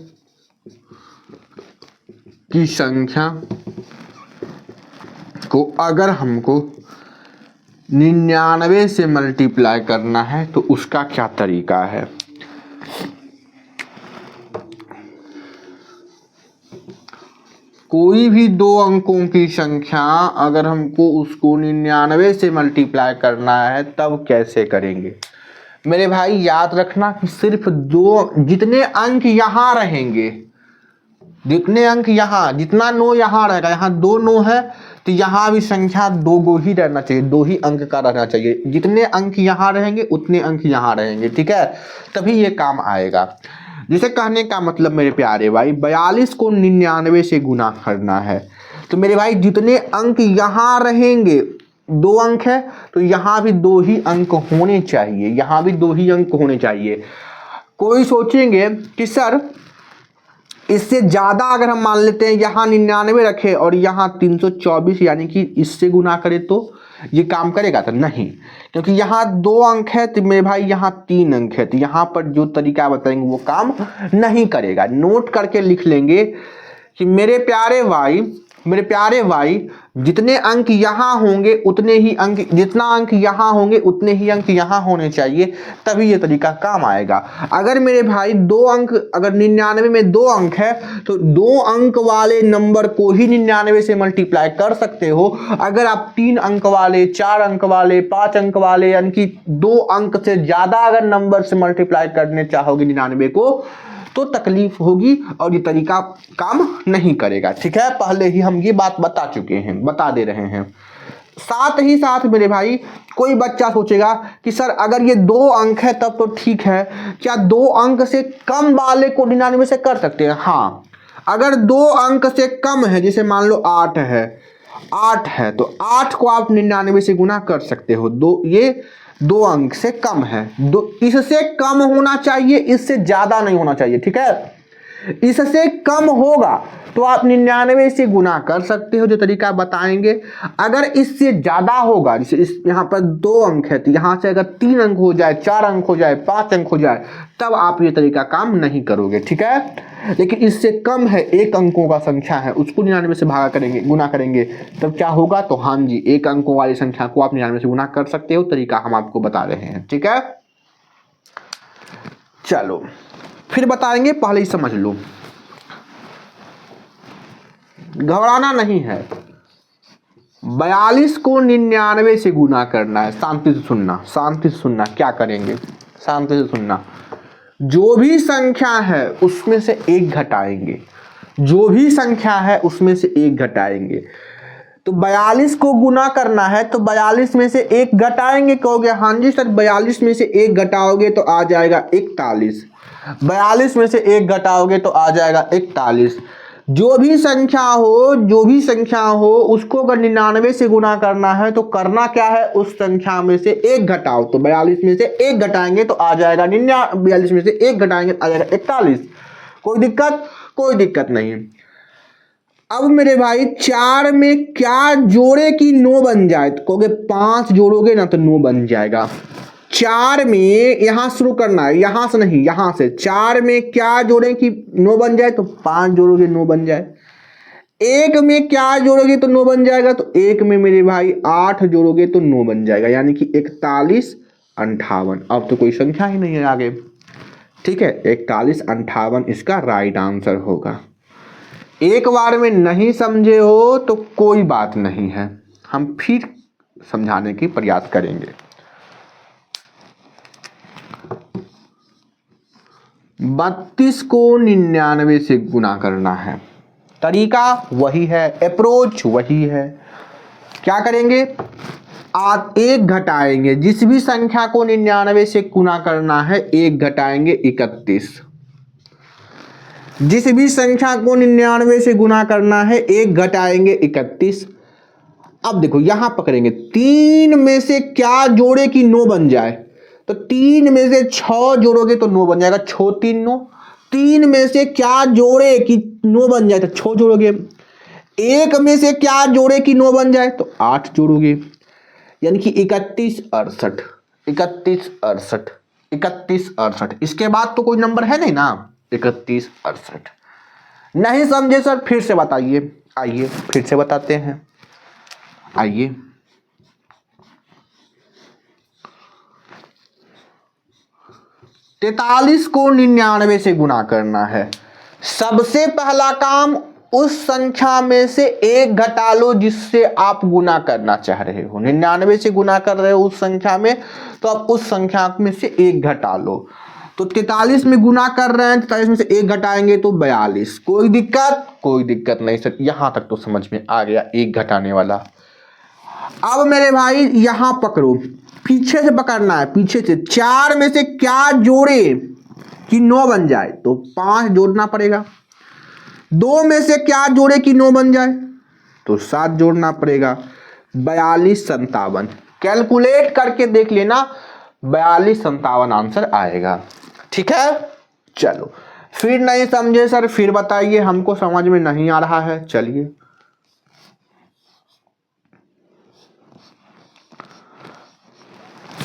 की संख्या को अगर हमको 99 से मल्टीप्लाई करना है तो उसका क्या तरीका है। कोई भी 2 अंकों की संख्या अगर हमको उसको 99 से मल्टीप्लाई करना है तब कैसे करेंगे। मेरे भाई याद रखना कि सिर्फ 2, जितने अंक यहाँ रहेंगे, जितने अंक यहाँ, जितना 9 यहाँ रहेगा, यहाँ 2 9 है तो यहाँ भी संख्या 2 गो ही रहना चाहिए, 2 ही अंक का रहना चाहिए। जितने अंक यहाँ रहेंगे उतने अंक यहाँ रहेंगे, ठीक है, तभी ये काम आएगा। जिसे कहने का मतलब मेरे प्यारे भाई 42 को 99 से गुना करना है, तो मेरे भाई जितने अंक यहाँ रहेंगे, 2 अंक है तो यहाँ भी 2 ही अंक होने चाहिए, यहाँ भी 2 ही अंक होने चाहिए। कोई सोचेंगे कि सर इससे ज़्यादा अगर हम मान लेते हैं, यहाँ 99 रखे और यहाँ 324 यानी कि इससे गुना करें तो ये काम करेगा, तो नहीं, क्योंकि यहाँ 2 अंक है तो मेरे भाई यहाँ 3 अंक है, तो यहाँ पर जो तरीका बताएंगे वो काम नहीं करेगा। नोट करके लिख लेंगे कि मेरे प्यारे भाई जितने अंक यहाँ होंगे उतने ही अंक, जितना अंक यहाँ होंगे उतने ही अंक यहाँ होने चाहिए, तभी ये तरीका काम आएगा। अगर मेरे भाई 2 अंक, अगर 99 में 2 अंक है तो 2 अंक वाले नंबर को ही 99 से मल्टीप्लाई कर सकते हो। अगर आप 3 अंक वाले, 4 अंक वाले, 5 अंक वाले यानी कि 2 अंक से ज़्यादा अगर नंबर से मल्टीप्लाई करने चाहोगे 99 को तो तकलीफ होगी और ये तरीका काम नहीं करेगा, ठीक है। पहले ही हम ये बात बता चुके हैं, बता दे रहे हैं। साथ ही साथ मेरे भाई कोई बच्चा सोचेगा कि सर अगर ये 2 अंक है तब तो ठीक है, क्या 2 अंक से कम वाले को 99 से कर सकते हैं। हाँ, अगर 2 अंक से कम है, जैसे मान लो 8 है तो 8 को आप 99 से गुना कर सकते हो। ये 2 अंक से कम है, इससे कम होना चाहिए, इससे ज्यादा नहीं होना चाहिए, ठीक है। इससे कम होगा तो आप 99 से गुना कर सकते हो, जो तरीका बताएंगे। अगर इससे ज्यादा होगा, जैसे इस यहाँ पर 2 अंक है तो यहाँ से अगर 3 अंक हो जाए, 4 अंक हो जाए, 5 अंक हो जाए, तब आप ये तरीका काम नहीं करोगे, ठीक है। लेकिन इससे कम है, 1 अंकों का संख्या है, उसको 99 से भागा करेंगे, गुना करेंगे, तब क्या होगा, तो हाँ जी 1 अंकों वाली संख्या को आप 99 से गुना कर सकते हो। तरीका हम आपको बता रहे हैं, ठीक है। चलो फिर बताएंगे, पहले ही समझ लो, घबराना नहीं है। 42 को 99 से गुना करना है। शांति से सुनना, शांति से सुनना, क्या करेंगे, शांति से सुनना। जो भी संख्या है उसमें से 1 घटाएंगे, जो भी संख्या है उसमें से एक घटाएंगे। तो 42 को गुना करना है तो 42 में से एक घटाएंगे। कहोगे हाँ जी सर 42 में से एक घटाओगे तो आ जाएगा 41। 42 में से एक घटाओगे तो आ जाएगा 41। जो भी संख्या हो उसको अगर 99 से गुना करना है तो करना क्या है, उस संख्या में से एक घटाओ। तो 42 में से एक घटाएंगे तो आ जाएगा 42 में से एक घटाएंगे तो आ जाएगा 41। कोई दिक्कत? कोई दिक्कत नहीं। अब मेरे भाई 4 में क्या जोड़े कि 9 बन जाए, तो कहोगे 5 जोड़ोगे ना तो 9 बन जाएगा। 4 में यहां शुरू करना है, यहां से नहीं, यहां से। 4 में क्या जोड़े कि 9 बन जाए, तो 5 जोड़ोगे 9 बन जाए। 1 में क्या जोड़ोगे तो 9 बन जाएगा, तो 1 में मेरे भाई 8 जोड़ोगे तो 9 बन जाएगा, यानी कि 41 58। अब तो कोई संख्या ही नहीं है आगे। ठीक है, 41 58 इसका राइट आंसर होगा। एक बार में नहीं समझे हो तो कोई बात नहीं है, हम फिर समझाने की प्रयास करेंगे। 32 को 99 से गुना करना है। तरीका वही है, अप्रोच वही है। क्या करेंगे, आप एक घटाएंगे। जिस भी संख्या को 99 से गुना करना है एक घटाएंगे 31। जिस भी संख्या को 99 से गुना करना है एक घटाएंगे 31। अब देखो यहां पकड़ेंगे, 3 में से क्या जोड़े कि 9 बन जाए, तो 3 में से 6 जोड़ोगे तो 9 बन जाएगा। 6 3 9। 3 में से क्या जोड़े कि 9 बन जाए, तो 6 जोड़ोगे। 1 में से क्या जोड़े कि 9 बन जाए, तो 8 जोड़ोगे, यानी कि 31 68 31 68 31 68। इसके बाद तो कोई नंबर है नहीं ना, 31 68। नहीं समझे सर फिर से बताइए, आइए फिर से बताते हैं। आइए, तैतालीस को 99 से गुना करना है। सबसे पहला काम, उस संख्या में से एक घटा लो जिससे आप गुना करना चाह रहे हो। 99 से गुना कर रहे हो उस संख्या में, तो आप उस संख्या में से एक घटा लो। तो 43 में गुना कर रहे हैं, 43 में से एक घटाएंगे तो 42। कोई दिक्कत? कोई दिक्कत नहीं सर, यहां तक तो समझ में आ गया, एक घटाने वाला। अब मेरे भाई यहां पकड़ो, पीछे से पकड़ना है, पीछे से। 4 में से क्या जोड़े कि 9 बन जाए, तो 5 जोड़ना पड़ेगा। 2 में से क्या जोड़े कि 9 बन जाए, तो 7 जोड़ना पड़ेगा। 42 57। कैलकुलेट करके देख लेना, 42 57 आंसर आएगा। ठीक है, चलो। फिर नहीं समझे सर फिर बताइए, हमको समझ में नहीं आ रहा है। चलिए,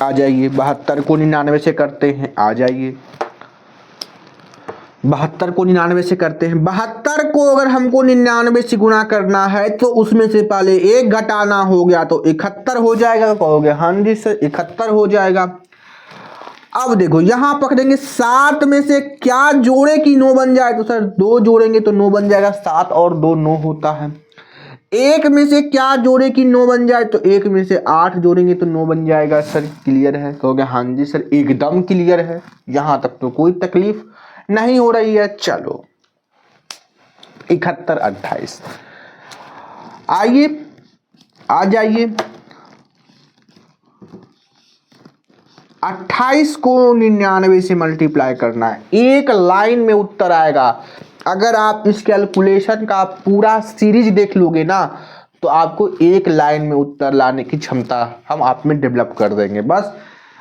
आ जाइए। 72 को 99 से करते हैं, आ जाइए। 72 को 99 से करते हैं। 72 को अगर हमको 99 से गुना करना है तो उसमें से पहले एक घटाना हो गया तो 71 हो जाएगा। कहोगे हाँ जी सर 71 हो जाएगा। अब देखो यहां पकड़ेंगे, 7 में से क्या जोड़े कि 9 बन जाए, तो सर 2 जोड़ेंगे तो 9 बन जाएगा। 7 और 2 9 होता है। 1 में से क्या जोड़े कि 9 बन जाए, तो 1 में से 8 जोड़ेंगे तो 9 बन जाएगा। सर क्लियर है? कहोगे हाँ जी सर एकदम क्लियर है, यहां तक तो कोई तकलीफ नहीं हो रही है। चलो, 71 28। आइए, आ जाइए। 28 को 99 से मल्टीप्लाई करना है, एक लाइन में उत्तर आएगा। अगर आप इस कैलकुलेशन का पूरा सीरीज देख लोगे ना, तो आपको एक लाइन में उत्तर लाने की क्षमता हम आप में डेवलप कर देंगे। बस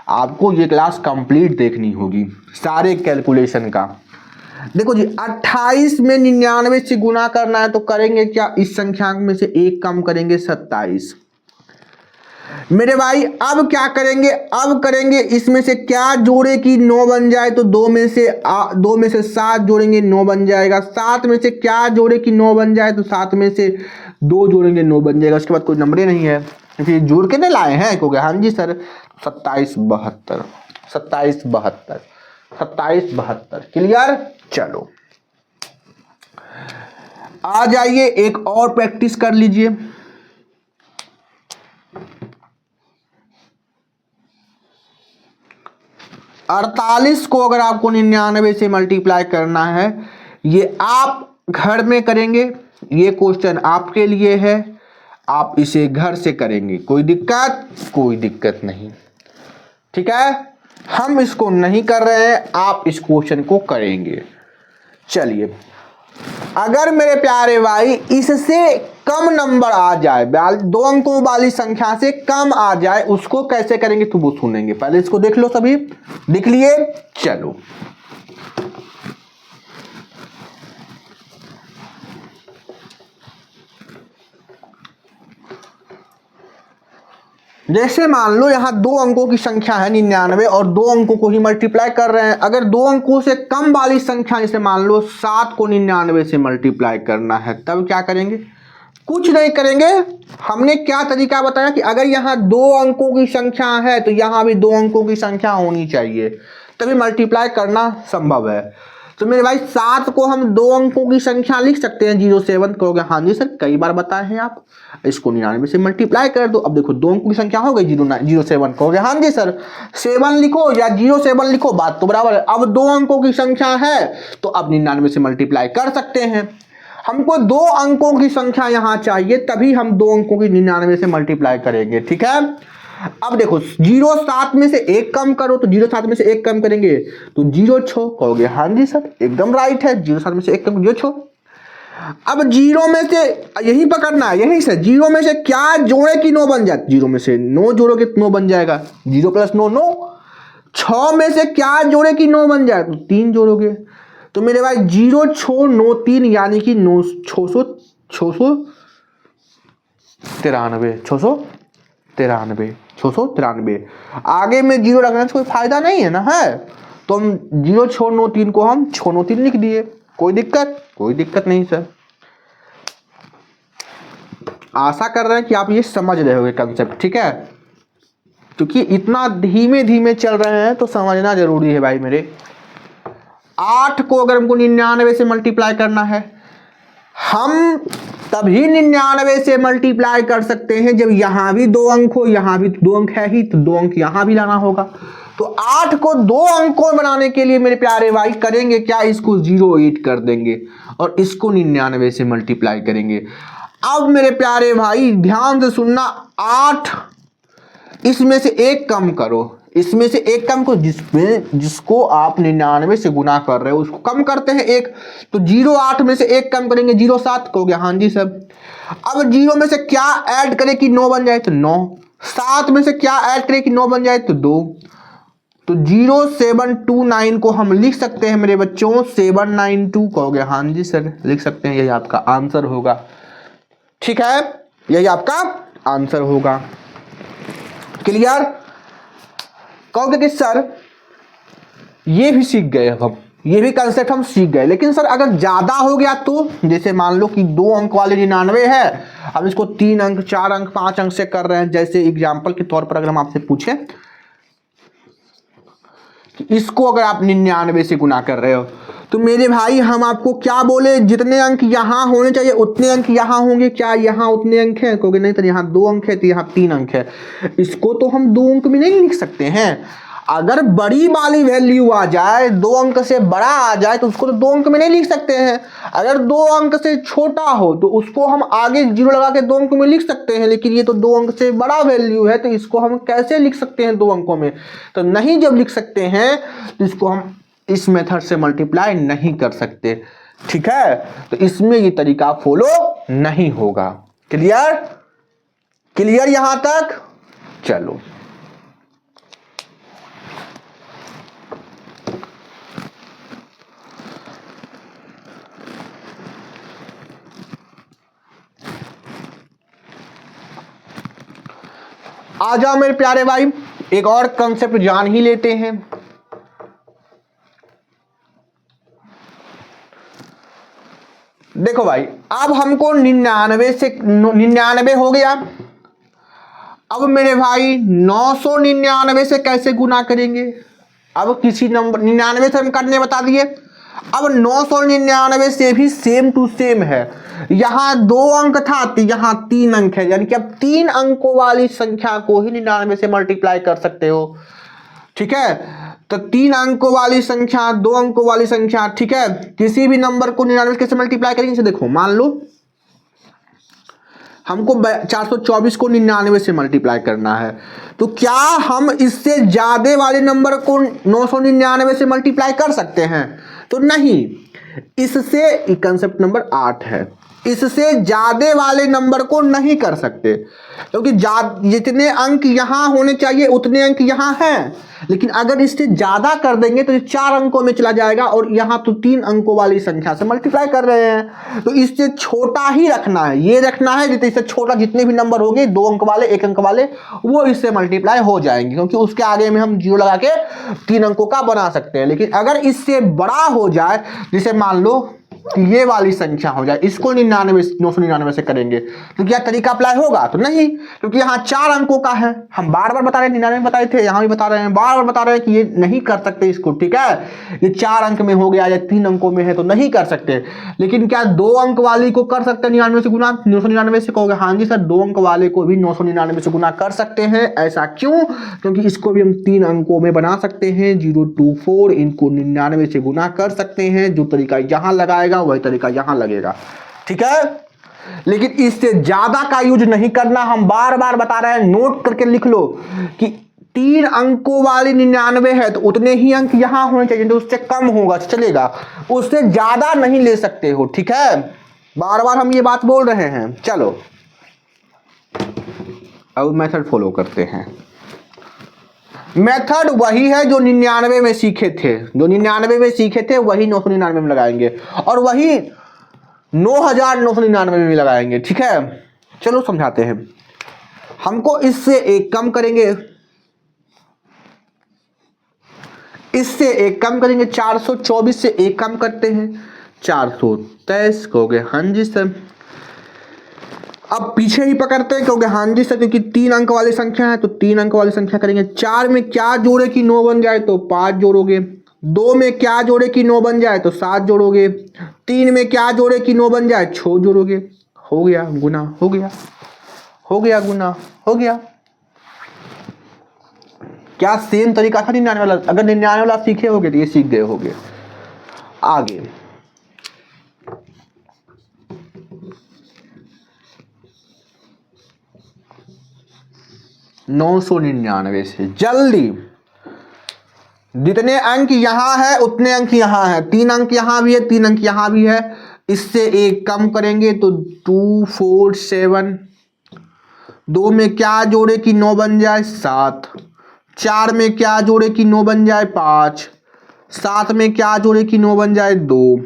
आपको ये क्लास कंप्लीट देखनी होगी सारे कैलकुलेशन का। देखो जी, 28 में 99 से गुना करना है तो करेंगे क्या, इस संख्या में से एक कम करेंगे, 27। मेरे भाई अब क्या करेंगे, अब करेंगे इसमें से क्या जोड़े कि 9 बन जाए, तो 2 में से 7 जोड़ेंगे 9 बन जाएगा। 7 में से क्या जोड़े कि 9 बन जाए, तो 7 में से 2 जोड़ेंगे 9 बन जाएगा। उसके बाद कोई नंबर नहीं है, फिर जोड़ के नहीं लाए हैं। कहोगे हाँ जी सर 27 72 27 72 27 72। क्लियर? चलो, आ जाइए, एक और प्रैक्टिस कर लीजिए। अड़तालीस को अगर आपको 99 से मल्टीप्लाई करना है, ये आप घर में करेंगे, ये क्वेश्चन आपके लिए है, आप इसे घर से करेंगे, कोई दिक्कत नहीं। ठीक है, हम इसको नहीं कर रहे हैं, आप इस क्वेश्चन को करेंगे। चलिए, अगर मेरे प्यारे भाई इससे कम नंबर आ जाए, 2 अंकों वाली संख्या से कम आ जाए, उसको कैसे करेंगे तो वो सुनेंगे। पहले इसको देख लो, सभी देख लिए। चलो, जैसे मान लो यहां 2 अंकों की संख्या है 99 और 2 अंकों को ही मल्टीप्लाई कर रहे हैं। अगर 2 अंकों से कम वाली संख्या, जैसे मान लो 7 को 99 से मल्टीप्लाई करना है, तब क्या करेंगे? कुछ नहीं करेंगे। हमने क्या तरीका बताया कि अगर यहाँ 2 अंकों की संख्या है तो यहाँ भी 2 अंकों की संख्या होनी चाहिए, तभी मल्टीप्लाई करना संभव है। तो मेरे भाई 7 को हम 2 अंकों की संख्या लिख सकते हैं, 07 कहोगे हाँ जी सर, कई बार बताए हैं आप। इसको 99 से मल्टीप्लाई कर दो। अब देखो 2 अंकों की संख्या हो गई 07, कहोगे हाँ जी सर, 7 लिखो या 07 लिखो, बात तो बराबर है। अब 2 अंकों की संख्या है तो अब 99 से मल्टीप्लाई कर सकते हैं। हमको 2 अंकों की संख्या यहां चाहिए, तभी हम 2 अंकों की 99 से मल्टीप्लाई करेंगे। ठीक है, अब देखो 07 में से 1 कम करो, तो 07 में से 1 कम करेंगे तो 06, कहोगे हाँ जी सर, एकदम राइट है। 07 में से 1 कम 06। अब 0 में से यही पकड़ना है, यही से 0 में से क्या जोड़े कि 9 बन जाए? 0 में से 9 जोड़ोगे तो 9 बन जाएगा, 0 + 9 9। 6 में से क्या जोड़े कि 9 बन जाए? तो 3 जोड़ोगे। तो मेरे भाई 0 6 9 3 यानी कि 9 693। आगे में 0 रखने से कोई फायदा नहीं है ना, है। तो हम 0 6 9 3 को हम 6 9 3 लिख दिए। कोई दिक्कत नहीं सर। आशा कर रहे हैं कि आप ये समझ रहे होगे कंसेप्ट। ठीक है, क्योंकि इतना धीमे धीमे चल रहे हैं तो समझना जरूरी है भाई मेरे। 8 को अगर हमको 99 से मल्टीप्लाई करना है, हम तभी 99 से मल्टीप्लाई कर सकते हैं जब यहां भी 2 अंक हो, यहां भी 2 अंक है ही, तो 2 अंक यहां भी लाना होगा। तो 8 को 2 अंकों बनाने के लिए मेरे प्यारे भाई करेंगे क्या? इसको 08 कर देंगे और इसको 99 से मल्टीप्लाई करेंगे। अब मेरे प्यारे भाई ध्यान से सुनना, 8 इसमें से 1 कम करो, इसमें से 1 कम को जिसको आप 99 से गुना कर रहे हो उसको कम करते हैं 1। तो 08 में से 1 कम करेंगे 07, कहोगे हाँ जी सर। अब 0 में से क्या ऐड करें कि 9 बन जाए? तो 9। 7 में से क्या ऐड करें कि 9 बन जाए? तो 2। तो 0729 को हम लिख सकते हैं मेरे बच्चों 792, कहोगे हाँ जी सर, लिख सकते हैं, यही आपका आंसर होगा। ठीक है, यही आपका आंसर होगा। क्लियर? कहोगे कि सर ये भी सीख गए, अब हम ये भी कंसेप्ट हम सीख गए, लेकिन सर अगर ज्यादा हो गया तो, जैसे मान लो कि 2 अंक वाले 99 है, अब इसको 3 अंक 4 अंक 5 अंक से कर रहे हैं। जैसे एग्जाम्पल के तौर पर अगर हम आपसे पूछे कि इसको अगर आप 99 से गुना कर रहे हो, तो मेरे भाई हम आपको क्या बोले, जितने अंक यहाँ होने चाहिए उतने अंक यहाँ होंगे। क्या यहाँ उतने अंक हैं? कहोगे नहीं, तो यहाँ 2 अंक है तो यहाँ 3 अंक है। इसको तो हम 2 अंक में नहीं लिख सकते हैं। अगर बड़ी वाली वैल्यू आ जाए, 2 अंक से बड़ा आ जाए, तो उसको तो 2 अंक में नहीं लिख सकते हैं। अगर 2 अंक से छोटा हो तो उसको हम आगे 0 लगा के 2 अंक में लिख सकते हैं, लेकिन ये तो 2 अंक से बड़ा वैल्यू है, तो इसको हम कैसे लिख सकते हैं 2 अंकों में? तो नहीं, जब लिख सकते हैं तो इसको हम इस मेथड से मल्टीप्लाई नहीं कर सकते। ठीक है, तो इसमें ये तरीका फॉलो नहीं होगा। क्लियर यहां तक? चलो, आ जाओ मेरे प्यारे भाई, एक और कंसेप्ट जान ही लेते हैं। देखो भाई, अब हमको 99 से 99 हो गया। अब मेरे भाई 999 से कैसे गुना करेंगे? अब किसी नंबर 99 से हम करने बता दिए। अब 999 से भी सेम टू सेम है। यहां 2 अंक था तो यहां 3 अंक है, यानी कि अब 3 अंकों वाली संख्या को ही 99 से मल्टीप्लाई कर सकते हो। ठीक है, तो 3 अंकों वाली संख्या, 2 अंकों वाली संख्या, ठीक है, किसी भी नंबर को 99 कैसे मल्टीप्लाई करेंगे? इसे देखो, मान लो हमको 424 को 99 से मल्टीप्लाई करना है, तो क्या हम इससे ज्यादा वाले नंबर को 999 से मल्टीप्लाई कर सकते हैं? तो नहीं, इससे कंसेप्ट नंबर 8 है, इससे ज्यादा वाले नंबर को नहीं कर सकते, क्योंकि जितने अंक यहां होने चाहिए उतने अंक यहां हैं, लेकिन अगर इससे ज्यादा कर देंगे तो ये 4 अंकों में चला जाएगा, और यहां तो 3 अंकों वाली संख्या से मल्टीप्लाई कर रहे हैं, तो इससे छोटा ही रखना है, ये रखना है जितने इससे छोटा जितने भी नंबर होंगे 2 अंक वाले 1 अंक वाले वो इससे मल्टीप्लाई हो जाएंगे, क्योंकि उसके आगे में हम 0 लगा के 3 अंकों का बना सकते हैं। लेकिन अगर इससे बड़ा हो जाए, जैसे मान लो ये वाली संख्या हो जाए, इसको 999 से करेंगे, तो क्या तरीका अप्लाई होगा? तो नहीं, क्योंकि यहाँ 4 अंकों का है, हम बार बार बता रहे हैं, 99 बताए थे, यहाँ भी बता रहे हैं, बार बार बता रहे हैं कि ये नहीं कर सकते इसको, ठीक है, ये 4 अंक में हो गया या 3 अंकों में है तो नहीं कर सकते। लेकिन क्या 2 अंक वाली को कर सकते हैं 99 से गुना? 999 से कहोगे हाँ जी सर, 2 अंक वाले को भी 999 से गुना कर सकते हैं। ऐसा क्यों? क्योंकि इसको भी हम 3 अंकों में बना सकते हैं, 024, इनको 99 से गुना कर सकते हैं, जो तरीका यहाँ लगाएगा वही तरीका यहां लगेगा, ठीक है। लेकिन इससे ज्यादा का यूज नहीं करना, हम बार बार बता रहे हैं, नोट करके लिख लो कि 3 अंकों वाली 99 है तो उतने ही अंक यहां होने चाहिए, तो उससे कम होगा चलेगा, उससे ज्यादा नहीं ले सकते हो, ठीक है, बार बार हम ये बात बोल रहे हैं। चलो अब मेथड फॉलो करते हैं। मेथड वही है जो 99 में सीखे थे, वही 999 में लगाएंगे, और वही 9999 में भी लगाएंगे, ठीक है। चलो समझाते हैं। हमको इससे 1 कम करेंगे, 424 से 1 कम करते हैं, 423 कहोगे हाँ जी सर। अब पीछे ही पकड़ते हैं, क्योंकि हाँ जी सर, क्योंकि 3 अंक वाली संख्या है तो 3 अंक वाली संख्या करेंगे। 4 में क्या जोड़े कि 9 बन जाए तो 5 जोड़ोगे, 2 में क्या जोड़े कि 9 बन जाए तो 7 जोड़ोगे, 3 में क्या जोड़े कि 9 बन जाए 6 जोड़ोगे, हो गया गुना, हो गया गुना, हो गया। क्या सेम तरीका था 99 वाला? अगर 99 वाला सीखे होगे तो ये सीख गए होगे। आगे 999 से जल्दी, जितने अंक यहां है उतने अंक यहां है, 3 अंक यहां भी है, 3 अंक यहां भी है, इससे 1 कम करेंगे तो 247, 2 में क्या जोड़े कि 9 बन जाए 7, 4 में क्या जोड़े कि 9 बन जाए 5, 7 में क्या जोड़े कि 9 बन जाए 2,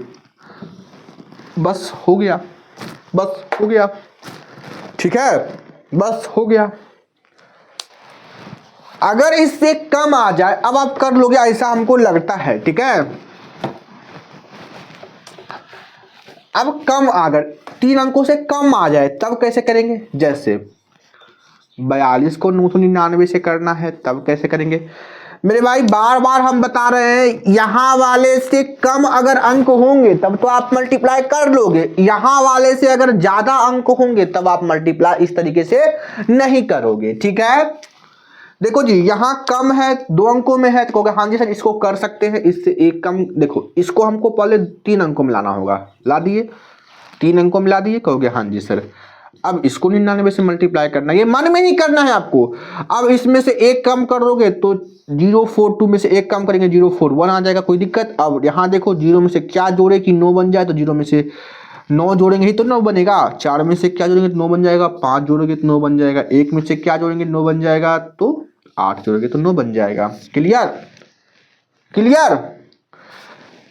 बस हो गया, ठीक है, बस हो गया। अगर इससे कम आ जाए, अब आप कर लोगे ऐसा हमको लगता है, ठीक है। अब कम अगर 3 अंकों से कम आ जाए तब कैसे करेंगे? जैसे 42 को 999 से करना है तब कैसे करेंगे? मेरे भाई बार बार हम बता रहे हैं, यहां वाले से कम अगर अंक होंगे तब तो आप मल्टीप्लाई कर लोगे, यहां वाले से अगर ज्यादा अंक होंगे तब आप मल्टीप्लाई इस तरीके से नहीं करोगे, ठीक है। देखो जी, यहां कम है, 2 अंकों में है तो कहोगे हाँ जी सर इसको कर सकते हैं, इससे 1 कम। देखो इसको हमको पहले 3 अंकों में लाना होगा, ला दिए, 3 अंकों में ला दिए, कहोगे हाँ जी सर। अब इसको 99 से मल्टीप्लाई करना, ये मन में ही करना है आपको। अब इसमें से 1 कम करोगे तो 042 में से 1 कम करेंगे 041 आ जाएगा, कोई दिक्कत। अब यहाँ देखो 0 में से क्या जोड़े कि 9 बन जाए, तो 0 में से 9 जोड़ेंगे ही तो 9 बनेगा। 4 में से क्या जोड़ेंगे तो 9 बन जाएगा, 5 जोड़ेंगे तो 9 बन जाएगा, 1 में से क्या जोड़ेंगे 9 बन जाएगा, तो 8 जोड़ेंगे तो 9 बन जाएगा। क्लियर?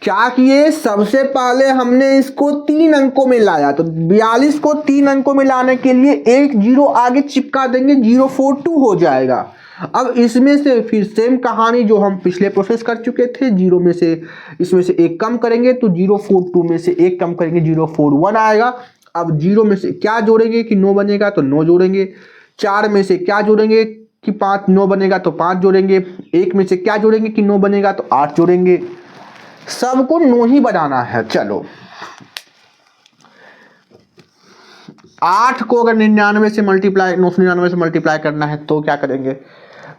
क्या किए? सबसे पहले हमने इसको 3 अंकों में लाया, तो 42 को 3 अंकों में लाने के लिए 1 0 आगे चिपका देंगे, 042 हो जाएगा। अब इसमें से फिर सेम कहानी जो हम पिछले प्रोसेस कर चुके थे, 0 में से इसमें से 1 कम करेंगे तो 042 में से 1 कम करेंगे 041 आएगा। अब 0 में से क्या जोड़ेंगे कि 9 बनेगा तो 9 जोड़ेंगे, 4 में से क्या जोड़ेंगे कि 9 बनेगा तो 5 जोड़ेंगे, 1 में से क्या जोड़ेंगे कि 9 बनेगा तो 8 जोड़ेंगे, सबको 9 ही बनाना है। चलो 8 को अगर 999 से मल्टीप्लाई करना है तो क्या करेंगे?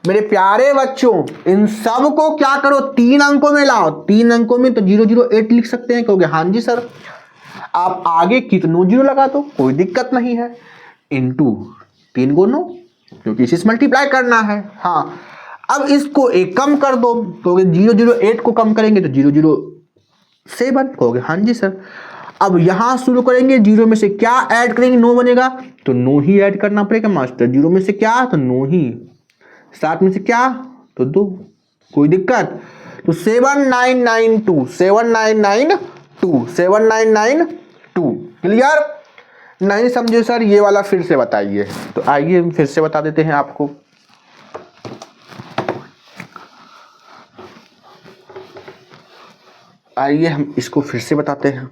मेरे प्यारे बच्चों इन सब को क्या करो, 3 अंकों में लाओ। 3 अंकों में तो 008 लिख सकते हैं, कहोगे हाँ जी सर। आप आगे कितनों जीरो लगा दो, कोई दिक्कत नहीं है। इंटू 3 गुनो, क्योंकि इसी से मल्टीप्लाई करना है। हाँ, अब इसको एक कम कर दो, तो 008 को कम करेंगे तो 007, कहोगे हाँ जी सर। अब यहां शुरू करेंगे, 0 में से क्या ऐड करेंगे, 9 बनेगा तो 9 ही ऐड करना पड़ेगा मास्टर। 0 में से क्या तो 9 ही, 7 में से क्या तो 2, कोई दिक्कत। तो 7992 7992 7992, क्लियर? नहीं समझे सर, ये वाला फिर से बताइए। तो आइए हम फिर से बता देते हैं आपको। आइए हम इसको फिर से बताते हैं।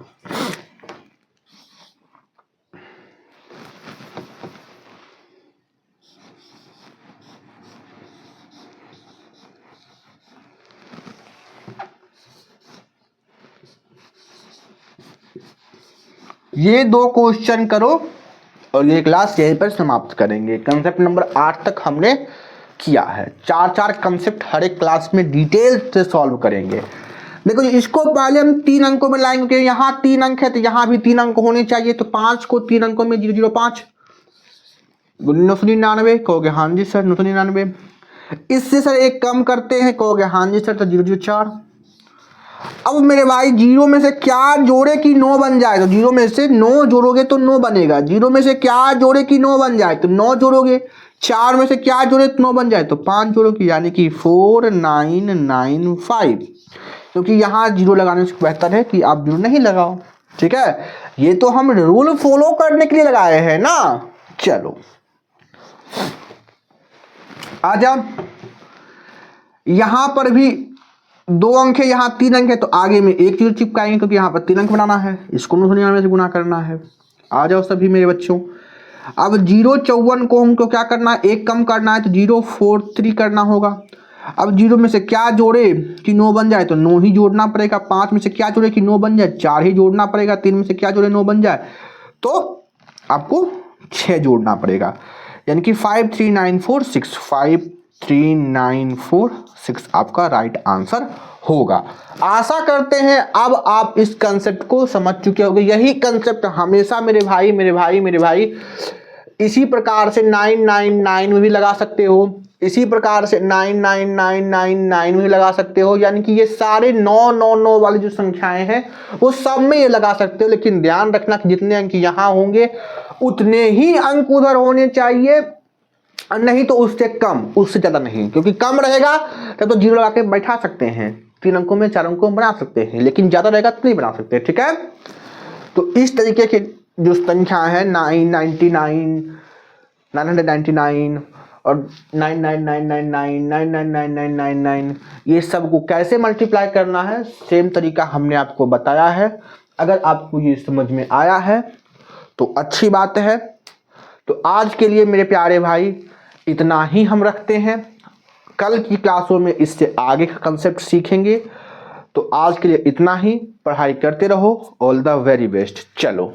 ये 2 क्वेश्चन करो और ये क्लास यहीं पर समाप्त करेंगे। कंसेप्ट नंबर 8 तक हमने किया है। 4 कंसेप्ट हर एक क्लास में डिटेल से सॉल्व करेंगे। देखो इसको पहले हम 3 अंकों में लाएंगे, क्योंकि यहाँ 3 अंक है तो यहाँ भी 3 अंक होने चाहिए। तो 5 को 3 अंकों में 005 999, कहोगे हाँ जी सर 999। इससे सर एक कम करते हैं, कहोगे हाँ जी सर तो 004। अब मेरे भाई 0 में से क्या जोड़े कि 9 बन जाए, तो 0 में से 9 जोड़ोगे तो 9 बनेगा। 0 में से क्या जोड़े कि 9 बन जाए तो 9 जोड़ोगे। 4 में से क्या जोड़े तो 9 बन जाए तो 5 जोड़ोगे, यानी कि 4995। क्योंकि यहाँ 0 लगाने से बेहतर है कि आप 0 नहीं लगाओ, ठीक है। ये तो हम रूल फॉलो करने के लिए लगाए हैं ना। चलो आजा, यहां पर भी 2 अंक है, यहाँ 3 अंक है, तो आगे में 1 0 चिपकाएंगे, क्योंकि यहाँ पर 3 अंक बनाना है। इसको 999 से गुना करना है। आ जाओ सभी मेरे बच्चों। अब 054 को हमको क्या करना है, 1 कम करना है, तो 043 करना होगा। अब 0 में से क्या जोड़े कि 9 बन जाए तो 9 ही जोड़ना पड़ेगा। 5 में से क्या जोड़े कि 9 बन जाए, 4 ही जोड़ना पड़ेगा। 3 में से क्या जोड़े 9 बन जाए तो आपको 6 जोड़ना पड़ेगा, यानी कि 53946 53946 आपका राइट आंसर होगा। आशा करते हैं अब आप इस कंसेप्ट को समझ चुके होंगे। यही कंसेप्ट हमेशा मेरे भाई इसी प्रकार से 999 में भी लगा सकते हो, इसी प्रकार से 99999 में भी लगा सकते हो। यानी कि ये सारे 999 वाली जो संख्याएं हैं वो सब में ये लगा सकते हो। लेकिन ध्यान रखना कि जितने अंक यहाँ होंगे उतने ही अंक उधर होने चाहिए, नहीं तो उससे कम, उससे ज्यादा नहीं। क्योंकि कम रहेगा तब तो 0 लगा के बैठा सकते हैं, 3 अंकों में 4 अंकों में बना सकते हैं, लेकिन ज्यादा रहेगा तो नहीं बना सकते, ठीक है। तो इस तरीके के जो संख्या है 999 999 और 99999 99999, ये सब को कैसे मल्टीप्लाई करना है सेम तरीका हमने आपको बताया है। अगर आपको ये समझ में आया है तो अच्छी बात है। तो आज के लिए मेरे प्यारे भाई इतना ही हम रखते हैं। कल की क्लासों में इससे आगे का कंसेप्ट सीखेंगे। तो आज के लिए इतना ही। पढ़ाई करते रहो। All the very best. चलो।